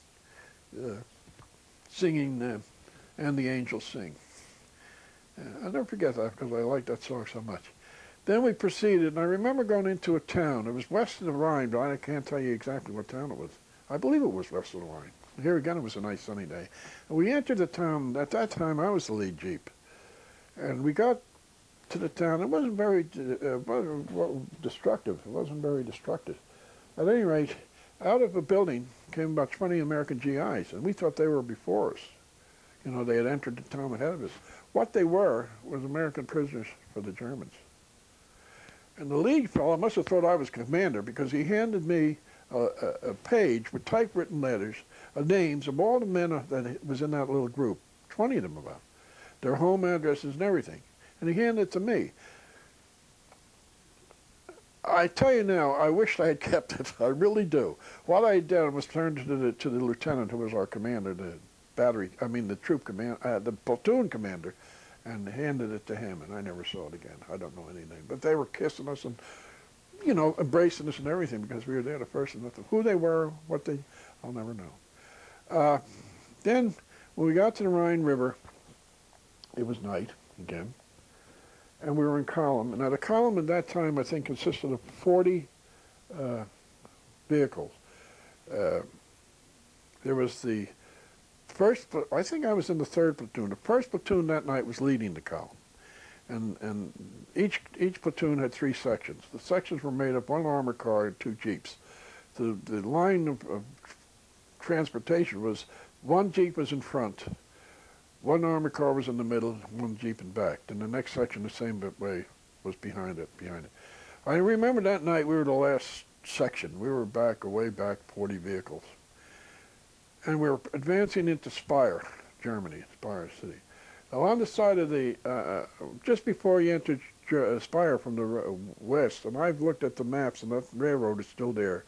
Speaker 2: singing And the Angels Sing. I'll never forget that because I like that song so much. Then we proceeded, and I remember going into a town. It was west of the Rhine, but I can't tell you exactly what town it was. I believe it was west of the Rhine. Here again, it was a nice sunny day. And we entered the town. At that time, I was the lead jeep. And we got to the town. It wasn't very destructive. It wasn't very destructive. At any rate, out of a building came about 20 American GIs, and we thought they were before us. You know, they had entered the town ahead of us. What they were was American prisoners for the Germans. And the lead fellow must have thought I was commander because he handed me a page with typewritten letters of names of all the men that was in that little group, 20 of them about, their home addresses and everything. And he handed it to me. I tell you now, I wish I had kept it. I really do. What I did was turn to the lieutenant who was our commander, the troop commander, the platoon commander, and handed it to him, and I never saw it again. I don't know anything. But they were kissing us and, you know, embracing us and everything because we were there the first and nothing. Who they were, I'll never know. Then, when we got to the Rhine River, it was night again, and we were in column. And now the column at that time, I think, consisted of 40 vehicles. There was the first, I think I was in the 3rd platoon. The 1st platoon that night was leading the column. And each platoon had 3 sections. The sections were made up 1 armored car and 2 jeeps. The line of transportation was 1 jeep was in front, 1 armored car was in the middle, 1 jeep in back. Then the next section the same way was behind it. I remember that night we were the last section. We were way back 40 vehicles. And we were advancing into Speyer, Germany, Speyer City. Now on the side of the, just before you entered Speyer from the west, and I've looked at the maps and that railroad is still there,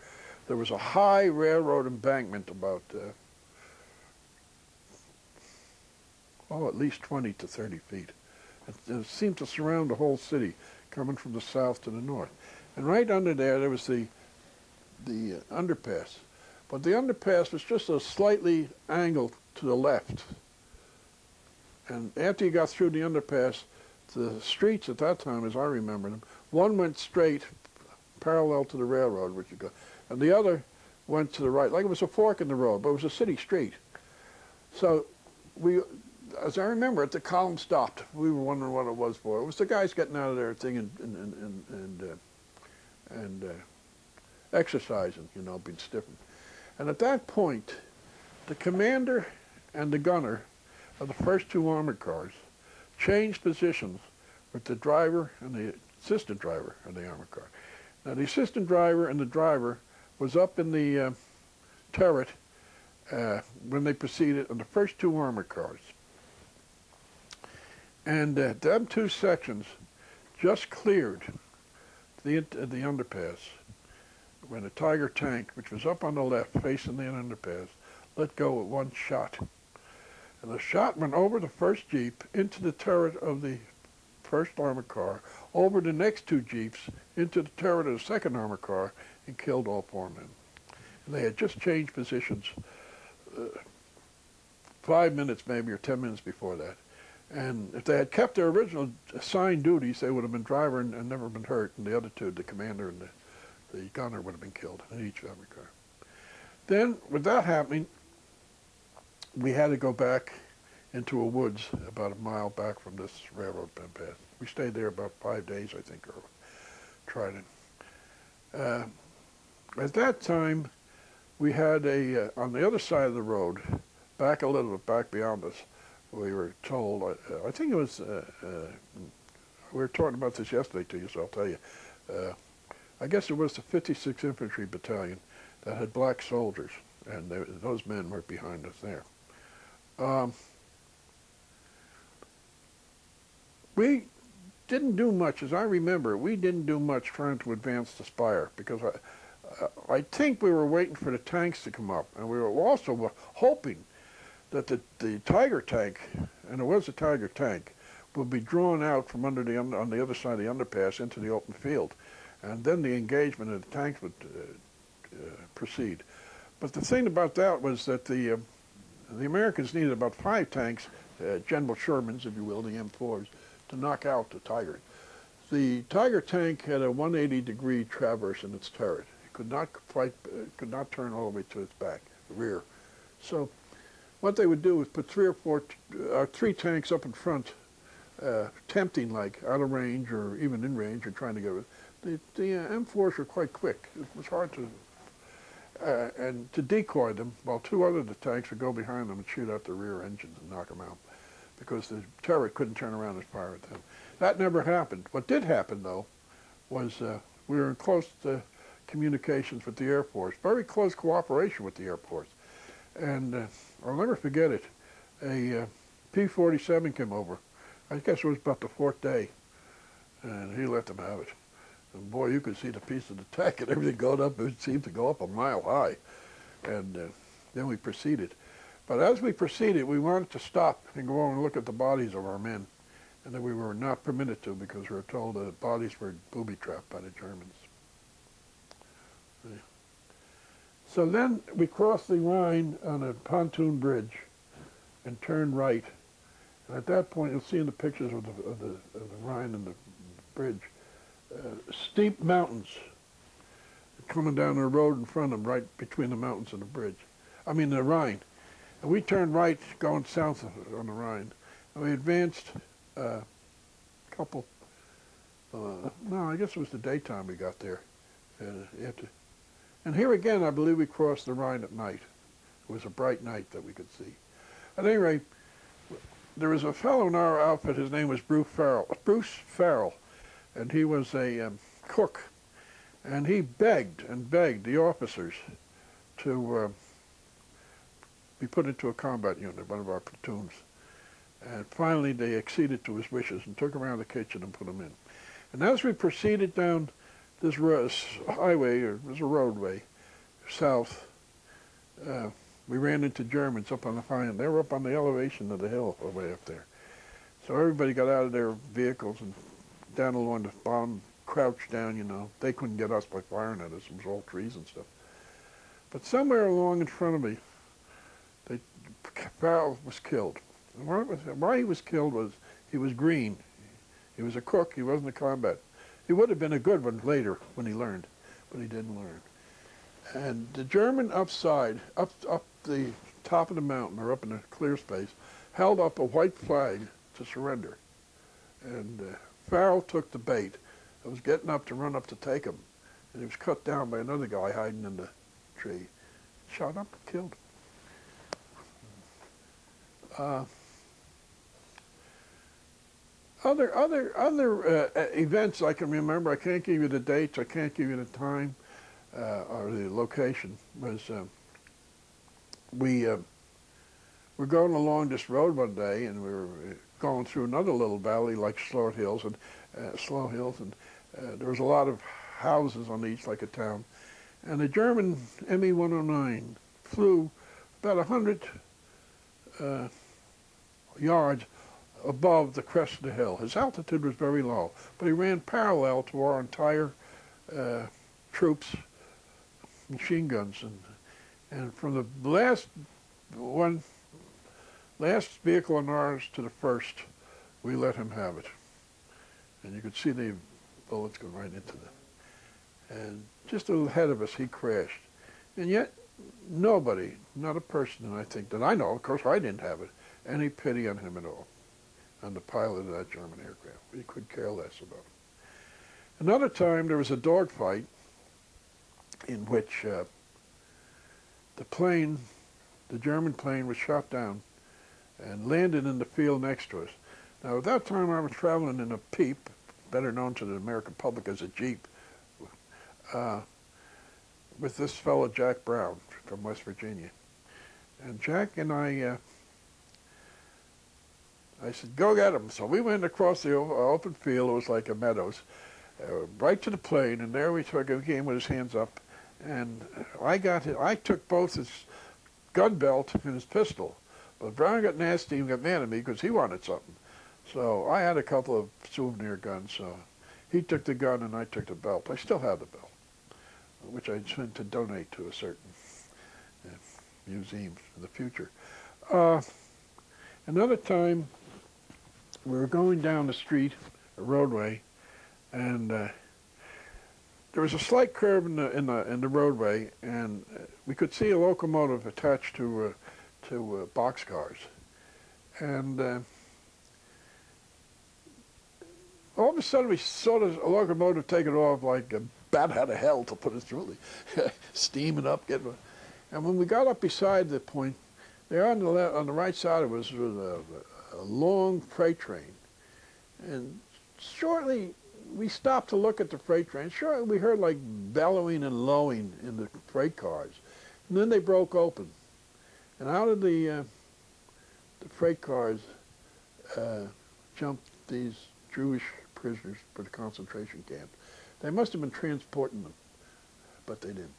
Speaker 2: there was a high railroad embankment about, at least 20 to 30 feet. It seemed to surround the whole city, coming from the south to the north. And right under there was the underpass. But the underpass was just a slightly angled to the left. And after you got through the underpass, the streets at that time, as I remember them, one went straight, parallel to the railroad, which you go, and the other went to the right, like it was a fork in the road, but it was a city street. So we, as I remember it, the column stopped. We were wondering what it was for. It was the guys getting out of their thing and exercising, you know, being stiffened. And at that point, the commander and the gunner of the first two armored cars changed positions with the driver and the assistant driver of the armored car. Now, the assistant driver and the driver was up in the turret when they proceeded on the first two armored cars. And them two sections just cleared the underpass when a Tiger tank, which was up on the left facing the underpass, let go with one shot. And the shot went over the first Jeep into the turret of the first armored car, over the next two Jeeps, into the turret of the second armored car, and killed all four men. And they had just changed positions 5 minutes maybe or 10 minutes before that. And if they had kept their original assigned duties, they would have been driver and never been hurt, and the other two, the commander and the gunner, would have been killed in each armored car. Then, with that happening, we had to go back into a woods about a mile back from this railroad path. We stayed there about 5 days, I think, or tried it. At that time, we had on the other side of the road, back a little bit, back beyond us, we were told, I think it was, we were talking about this yesterday to you, so I'll tell you. I guess it was the 56th Infantry Battalion that had black soldiers, and those men were behind us there. We didn't do much, as I remember, we didn't do much trying to advance the spire, because I think we were waiting for the tanks to come up, and we were also hoping that the Tiger tank, and it was a Tiger tank, would be drawn out from under on the other side of the underpass into the open field, and then the engagement of the tanks would proceed. But the thing about that was that the Americans needed about 5 tanks, General Sherman's, if you will, the M4s, to knock out the Tiger. The Tiger tank had a 180-degree traverse in its turret. It could not fight, could not turn all the way to its back, the rear. So what they would do was put 3 or 4, 3 tanks up in front, tempting, like out of range or even in range, or trying to get it. The M4s were quite quick. It was hard to and to decoy them, while 2 other tanks would go behind them and shoot out the rear engines and knock them out, because the turret couldn't turn around and fire at them. That never happened. What did happen, though, was we were in close communications with the Air Force, very close cooperation with the Air Force. And I'll never forget it. A P-47 came over. I guess it was about the 4th day, and he let them have it. And boy, you could see the piece of the tank and everything going up. It seemed to go up a mile high. And then we proceeded. But as we proceeded, we wanted to stop and go over and look at the bodies of our men. And then we were not permitted to, because we were told the bodies were booby-trapped by the Germans. So then we crossed the Rhine on a pontoon bridge and turned right. And at that point, you'll see in the pictures of the Rhine and the bridge, steep mountains coming down the road in front of them, right between the mountains and the bridge. I mean, the Rhine. And we turned right, going south on the Rhine. And we advanced a couple, no, I guess it was the daytime we got there. And here again, I believe we crossed the Rhine at night. It was a bright night that we could see. At any rate, there was a fellow in our outfit, his name was Bruce Farrell, and he was a cook. And he begged and begged the officers to be put into a combat unit, one of our platoons. And finally, they acceded to his wishes and took him around the kitchen and put him in. And as we proceeded down this highway, or it was a roadway, south, we ran into Germans up on the high end. They were up on the elevation of the hill way up there. So everybody got out of their vehicles and down along the bottom, crouched down, you know. They couldn't get us by firing at us. It was all trees and stuff. But somewhere along in front of me, Farrell was killed. And why he was killed was he was green. He was a cook. He wasn't a combat. He would have been a good one later when he learned, but he didn't learn. And the German upside, up the top of the mountain or up in the clear space, held up a white flag to surrender. And Farrell took the bait. I was getting up to run up to take him, and he was cut down by another guy hiding in the tree. Shot up and killed him. Other events I can remember, I can't give you the dates, I can't give you the time or the location, was we were going along this road one day, and we were going through another little valley like Slow Hills, and there was a lot of houses on each, like a town. And the German Me-109 flew about 100 yards above the crest of the hill. His altitude was very low, but he ran parallel to our entire troops, machine guns, and from the last vehicle on ours to the first, we let him have it. And you could see the bullets go right into them. And just a little ahead of us, he crashed. And yet, nobody, not a person, I think, that I know, of course I didn't have it, any pity on him at all, on the pilot of that German aircraft. We could care less about him. Another time, there was a dogfight in which the German plane was shot down and landed in the field next to us. Now, at that time, I was traveling in a Peep, better known to the American public as a Jeep, with this fellow, Jack Brown, from West Virginia. And Jack and I said, go get him. So we went across the open field, it was like a meadows, right to the plane, and there we came with his hands up, and I took both his gun belt and his pistol. But Brown got nasty and got mad at me because he wanted something. So I had a couple of souvenir guns, so he took the gun and I took the belt. I still have the belt, which I intend to donate to a certain museum in the future. Another time, we were going down the street, a roadway, and there was a slight curve in the roadway, and we could see a locomotive attached to boxcars, and all of a sudden we saw the locomotive take it off like a bat out of hell, to put it through, steaming up, and when we got up beside the point, there on the right side of us was a long freight train, and shortly we stopped to look at the freight train. Shortly we heard like bellowing and lowing in the freight cars, and then they broke open, and out of the freight cars jumped these Jewish prisoners for the concentration camp. They must have been transporting them, but they didn't.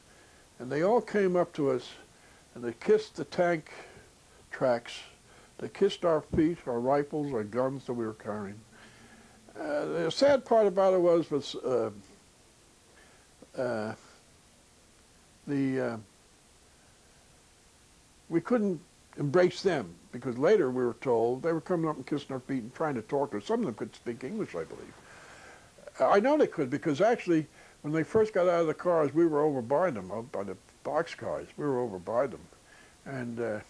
Speaker 2: And they all came up to us, and they kissed the tank tracks. They kissed our feet, our rifles, our guns that we were carrying. The sad part about it was we couldn't embrace them, because later we were told they were coming up and kissing our feet and trying to talk to us. Some of them could speak English, I believe. I know they could, because actually when they first got out of the cars, we were over by them, by the box cars. We were over by them. And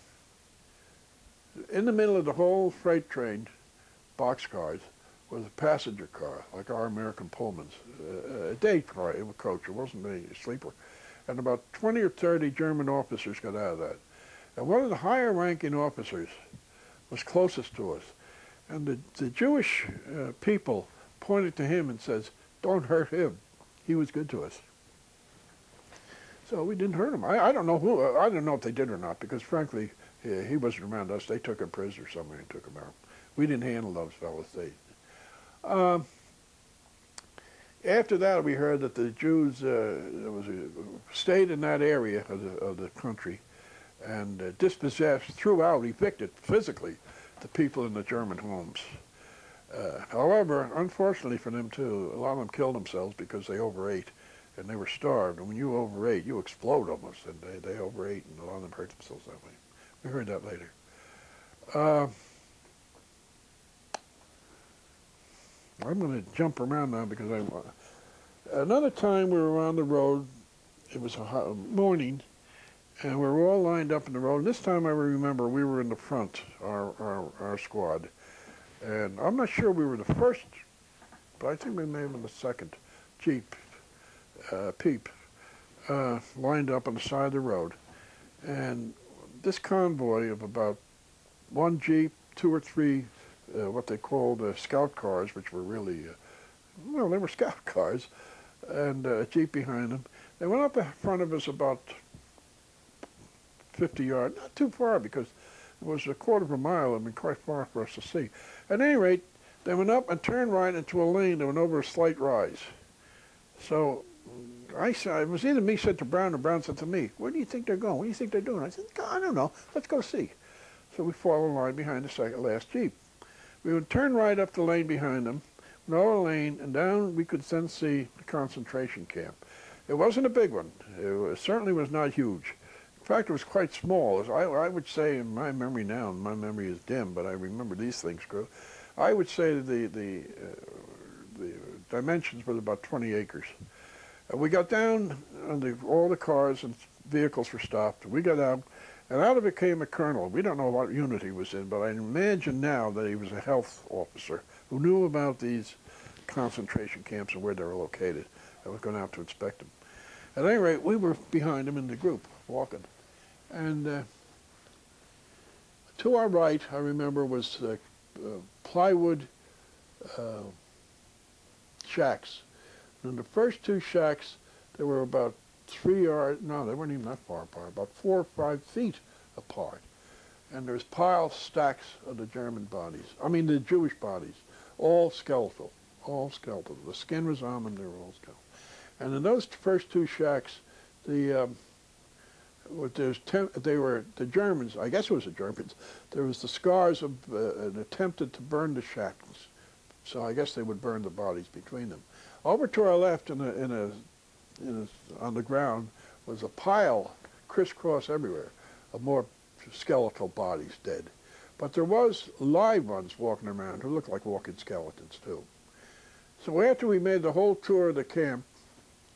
Speaker 2: in the middle of the whole freight train, box cars, was a passenger car, like our American Pullmans, a day car, a coach. It wasn't a sleeper. And about 20 or 30 German officers got out of that. And one of the higher ranking officers was closest to us. And the Jewish people pointed to him and says, don't hurt him. He was good to us. So we didn't hurt him. I don't know I don't know if they did or not, because frankly, he wasn't around us. They took him prisoner somewhere and took him out. We didn't handle those fellows. After that, we heard that the Jews stayed in that area of the country and dispossessed, threw out, evicted physically the people in the German homes. However, unfortunately for them too, a lot of them killed themselves because they overate and they were starved. And when you overate, you explode almost, and they overate, and a lot of them hurt themselves that way. We heard that later. I'm going to jump around now because another time we were on the road, it was a hot morning, and we were all lined up in the road. And this time I remember we were in the front, our squad. And I'm not sure we were the first, but I think we may have been the second Jeep, Peep, lined up on the side of the road. And this convoy of about one Jeep, two or three, what they called scout cars, which were really, well, they were scout cars, and a Jeep behind them. They went up in front of us about 50 yards, not too far because it was a quarter of a mile. I mean, quite far for us to see. At any rate, they went up and turned right into a lane that went over a slight rise. So I said, it was either me said to Brown or Brown said to me, "Where do you think they're going? What do you think they're doing?" I said, "I don't know. Let's go see." So we followed the line behind the last Jeep. We would turn right up the lane behind them, lower lane, and down we could then see the concentration camp. It wasn't a big one. It certainly was not huge. In fact, it was quite small. I would say, in my memory now, and my memory is dim, but I remember these things grow. I would say the dimensions were about 20 acres. We got down, and all the cars and vehicles were stopped. We got out, and out of it came a colonel. We don't know what unit he was in, but I imagine now that he was a health officer who knew about these concentration camps and where they were located. I was going out to inspect them. At any rate, we were behind him in the group, walking. And to our right, I remember, was plywood shacks. And the first two shacks, they were about 3 yards, no, they weren't even that far apart, about 4 or 5 feet apart. And there's piled stacks of the German bodies, I mean the Jewish bodies, all skeletal, all skeletal. The skin was on them, they were all skeletal. And in those first two shacks, they were the Germans, I guess it was the Germans, there was the scars of an attempted to burn the shacks. So I guess they would burn the bodies between them. Over to our left, on the ground, was a pile, crisscross everywhere, of more skeletal bodies dead. But there was live ones walking around who looked like walking skeletons too. So after we made the whole tour of the camp,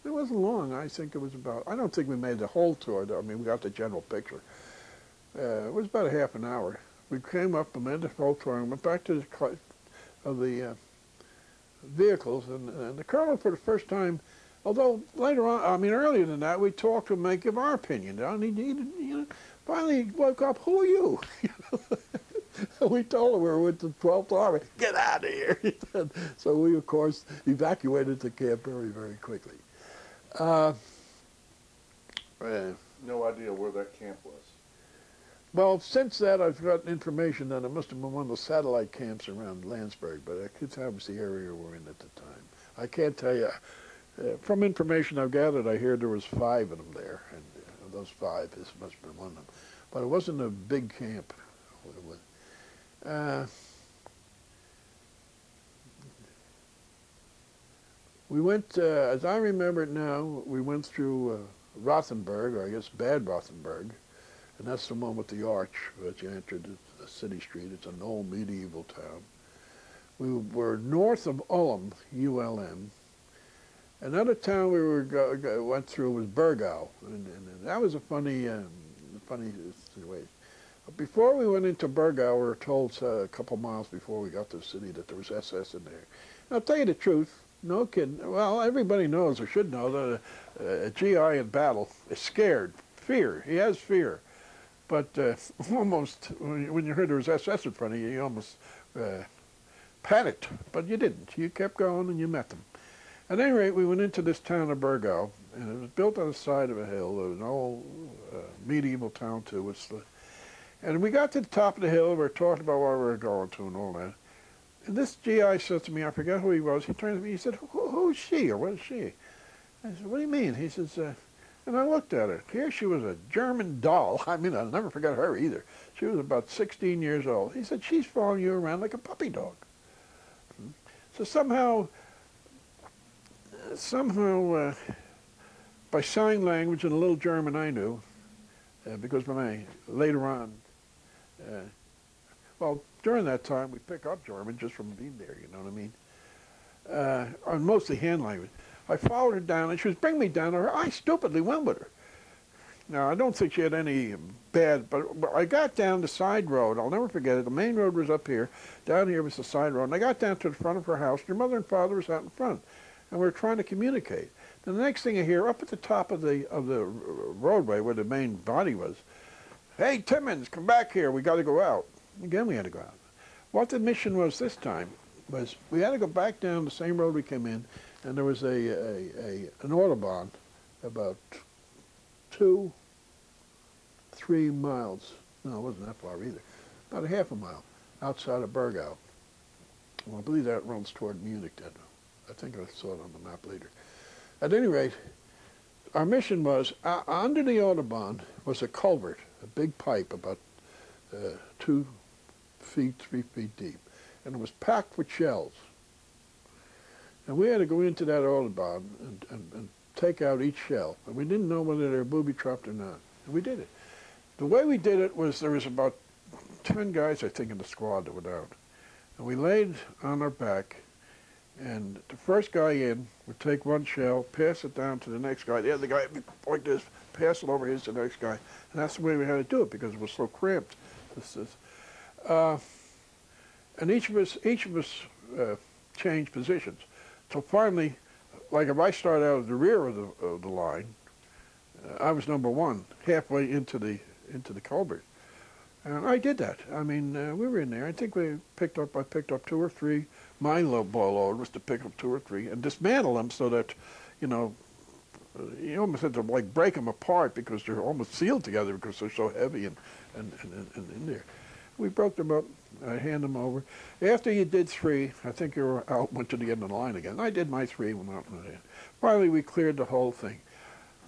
Speaker 2: it wasn't long. I think it was about, I don't think we made the whole tour. I mean, we got the general picture. It was about a half an hour. We came up and made the whole tour and went back to the vehicles, and the colonel, for the first time, although later on, I mean earlier than that, we talked to him and give our opinion. And he finally woke up. "Who are you?" We told him we were with the 12th Army. "Get out of here!" So we, of course, evacuated the camp very, very quickly.
Speaker 1: No idea where that camp was.
Speaker 2: Well, since that, I've got information that it must have been one of the satellite camps around Landsberg, but that was the area we're in at the time. I can't tell you. From information I've gathered, I hear there was 5 of them there, and of those 5, this must have been one of them. But it wasn't a big camp. We went, as I remember it now, we went through Rothenburg, or I guess Bad Rothenburg, and that's the one with the arch that you entered the city street. It's an old medieval town. We were north of Ulm, U-L-M. Another town we went through was Burgau, and that was a funny situation. Before we went into Burgau, we were told a couple miles before we got to the city that there was SS in there. And I'll tell you the truth, no kidding. Well, everybody knows or should know that a GI in battle is scared, fear. He has fear. But almost, when you heard there was SS in front of you, you almost panicked. But you didn't. You kept going and you met them. At any rate, we went into this town of Burgau, and it was built on the side of a hill. It was an old medieval town, too. And we got to the top of the hill. We were talking about where we were going to and all that. And this GI said to me, I forget who he was, he turned to me, he said, who's she, or what is she? I said, what do you mean? He says, and I looked at her. Here she was a German doll. I mean, I'll never forget her either. She was about 16 years old. He said, she's following you around like a puppy dog. So somehow, by sign language and a little German I knew, because when later on, well, during that time, we pick up German just from being there, you know what I mean? Mostly hand language. I followed her down, and she was bringing me down to her. I stupidly went with her. Now, I don't think she had any bad, but I got down the side road. I'll never forget it. The main road was up here. Down here was the side road. And I got down to the front of her house. Her mother and father was out in front, and we were trying to communicate. Then the next thing I hear, up at the top of the roadway where the main body was, "Hey, Timmons, come back here. We got to go out." Again, we had to go out. What the mission was this time was we had to go back down the same road we came in, and there was an Autobahn about 2-3 miles. No, it wasn't that far either. About a half a mile outside of Burgau. Well, I believe that runs toward Munich then. I think I saw it on the map later. At any rate, our mission was, under the Autobahn was a culvert, a big pipe about 2 feet, 3 feet deep. And it was packed with shells. And we had to go into that Autobahn and take out each shell. And we didn't know whether they were booby-trapped or not. And we did it. The way we did it was there was about 10 guys, I think, in the squad that were down. And we laid on our back, and the first guy in would take one shell, pass it down to the next guy. The other guy would be like this, pass it over his to the next guy. And that's the way we had to do it because it was so cramped. And each of us changed positions. So finally, like if I started out at the rear of the line, I was number one, halfway into the culvert. And I did that. I mean, we were in there. I think I picked up 2 or 3. My ball load was to pick up 2 or 3 and dismantle them so that, you almost had to like break them apart because they're almost sealed together because they're so heavy and in there. We broke them up. I hand them over. After you did 3, I think you were out, went to the end of the line again. I did my 3 when out. Finally, we cleared the whole thing.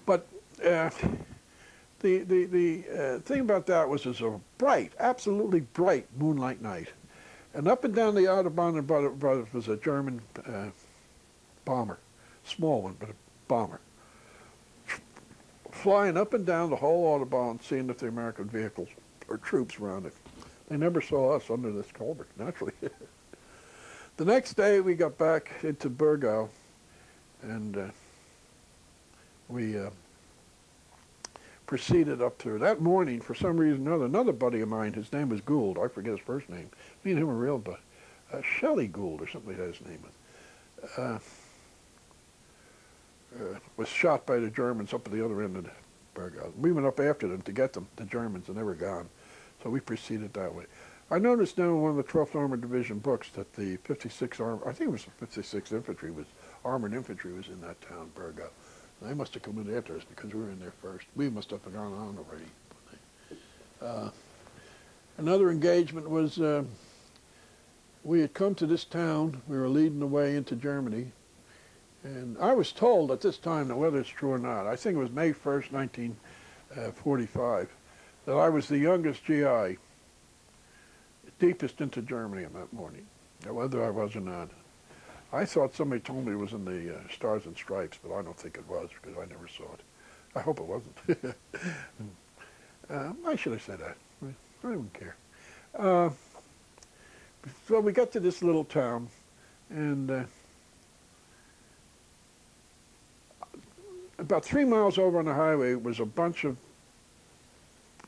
Speaker 2: But the thing about that was it was a bright, absolutely bright moonlight night. And up and down the Autobahn was a German bomber, small one, but a bomber, flying up and down the whole Autobahn, seeing if the American vehicles or troops were on it. They never saw us under this culvert, naturally. The next day, we got back into Burgau, and we proceeded up through. That morning, for some reason or another buddy of mine, his name was Gould, I forget his first name, me and him were real buddies, Shelley Gould or something like that his name was shot by the Germans up at the other end of the Burgau. We went up after them to get them, the Germans, and they were gone. So we proceeded that way. I noticed now in one of the 12th Armored Division books that the 56th I think it was the 56th Infantry Armored Infantry was in that town, Burgau. They must have come in after us because we were in there first. We must have gone on already. Another engagement was we had come to this town. We were leading the way into Germany. And I was told at this time, that whether it's true or not, I think it was May 1st, 1945, that I was the youngest GI, deepest into Germany on that morning, whether I was or not. I thought somebody told me it was in the Stars and Stripes, but I don't think it was because I never saw it. I hope it wasn't. Why should I say that? I don't care. So we got to this little town, and about 3 miles over on the highway was a bunch of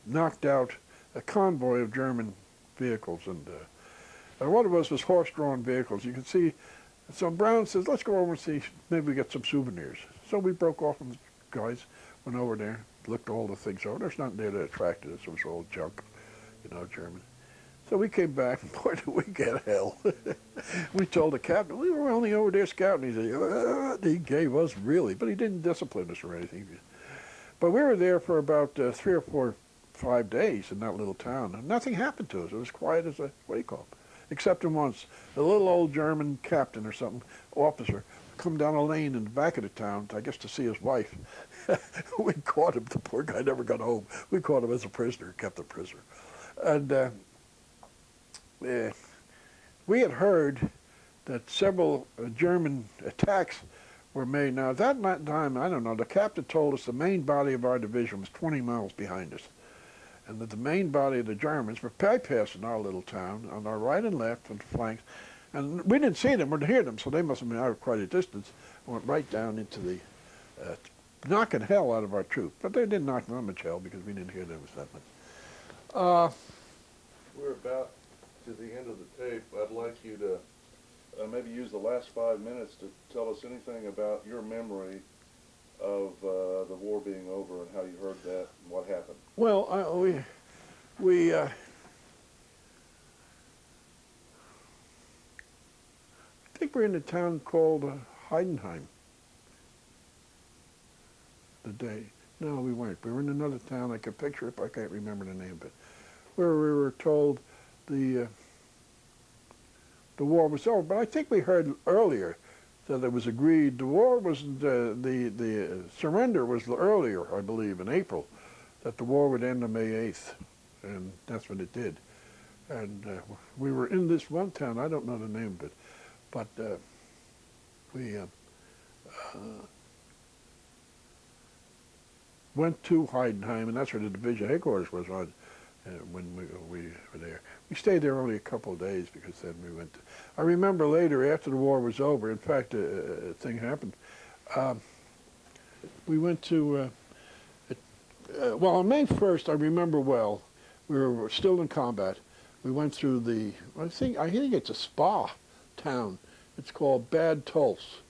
Speaker 2: knocked out, a convoy of German vehicles, and what it was horse-drawn vehicles. You can see. So Brown says, let's go over and see, maybe we get some souvenirs. So we broke off from the guys, went over there, looked all the things over. There's nothing there that attracted us. It was all junk, German. So we came back, and boy, did we get hell. We told the captain, we were only over there scouting. He said, he gave us really, but he didn't discipline us or anything. But we were there for about 3 or 4, 5 days in that little town, and nothing happened to us. It was quiet as a, what do you call it? Except in once, a little old German captain or something, officer, come down a lane in the back of the town, I guess to see his wife. We caught him. The poor guy never got home. We caught him as a prisoner, kept a prisoner. And we had heard that several German attacks were made. Now, at that time, I don't know, the captain told us the main body of our division was 20 miles behind us, and that the main body of the Germans were bypassing our little town on our right and left and flanks, And we didn't see them or hear them, so they must have been out of quite a distance. Went right down into the, knocking hell out of our troop. But they didn't knock that much hell because we didn't hear there was that much.
Speaker 1: We're about to the end of the tape. I'd like you to maybe use the last 5 minutes to tell us anything about your memory of the war being over and how you heard that and what happened.
Speaker 2: Well, we I think we're in a town called Heidenheim. The day. No, we weren't. We were in another town. I could picture it, but I can't remember the name of it. Where we were told the war was over. But I think we heard earlier that it was agreed the war was the surrender was earlier, I believe, in April, that the war would end on May 8th, and that's what it did. And we were in this one town. I don't know the name of it, but we went to Heidenheim, and that's where the division headquarters was on when we were there. We stayed there only a couple of days because then we went. I remember later, after the war was over, in fact, a thing happened. We went to, well, on May 1st, I remember well, we were still in combat. We went through the, I think it's a spa town. It's called Bad Tulse.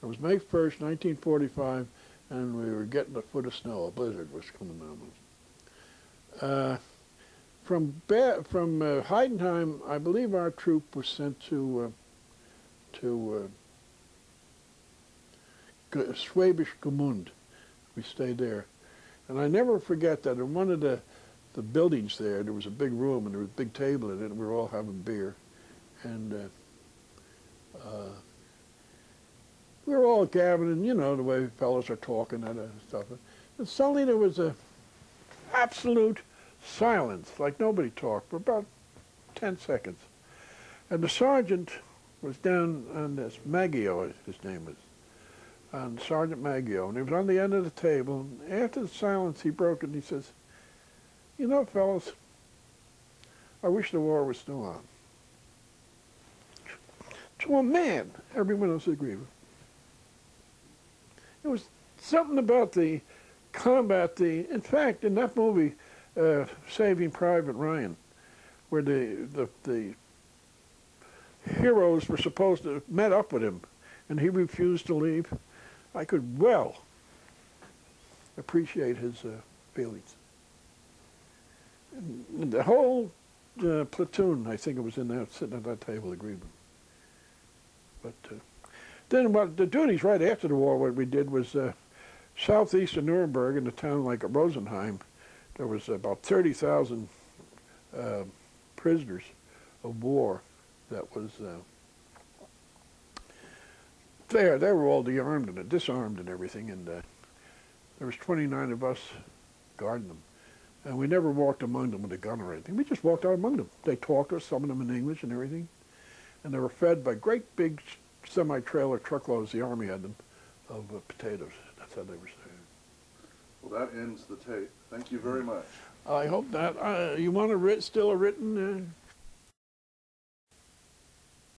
Speaker 2: It was May 1st, 1945, and we were getting a foot of snow. A blizzard was coming down. From Heidenheim, I believe our troop was sent to Schwäbisch Gmünd. We stayed there. And I never forget that in one of the buildings there was a big room, and there was a big table in it, and we were all having beer. And we were all gathering, you know, the way fellows are talking and stuff. And suddenly there was a absolute silence, like nobody talked, for about 10 seconds. And the sergeant was down on this, Maggio, his name was, and Sergeant Maggio, and he was on the end of the table. And after the silence, he broke it, and he says, "You know, fellas, I wish the war was still on." To a man, everyone else agreed with. It was something about the combat, in fact, in that movie, Saving Private Ryan, where the heroes were supposed to have met up with him, and he refused to leave. I could well appreciate his feelings. And the whole platoon, I think it was in there, sitting at that table, agreed with him. But then what the duties right after the war, what we did was southeast of Nuremberg, in a town like Rosenheim, there was about 30,000 prisoners of war that was there. They were all dearmed and disarmed and everything, and there was 29 of us guarding them. And we never walked among them with a gun or anything. We just walked out among them. They talked to us, some of them in English and everything. And they were fed by great big semi-trailer truckloads, the Army had them, of potatoes. That's how they were saved.
Speaker 1: Well, that ends the tape. Thank you very much.
Speaker 2: I hope that. You want still a written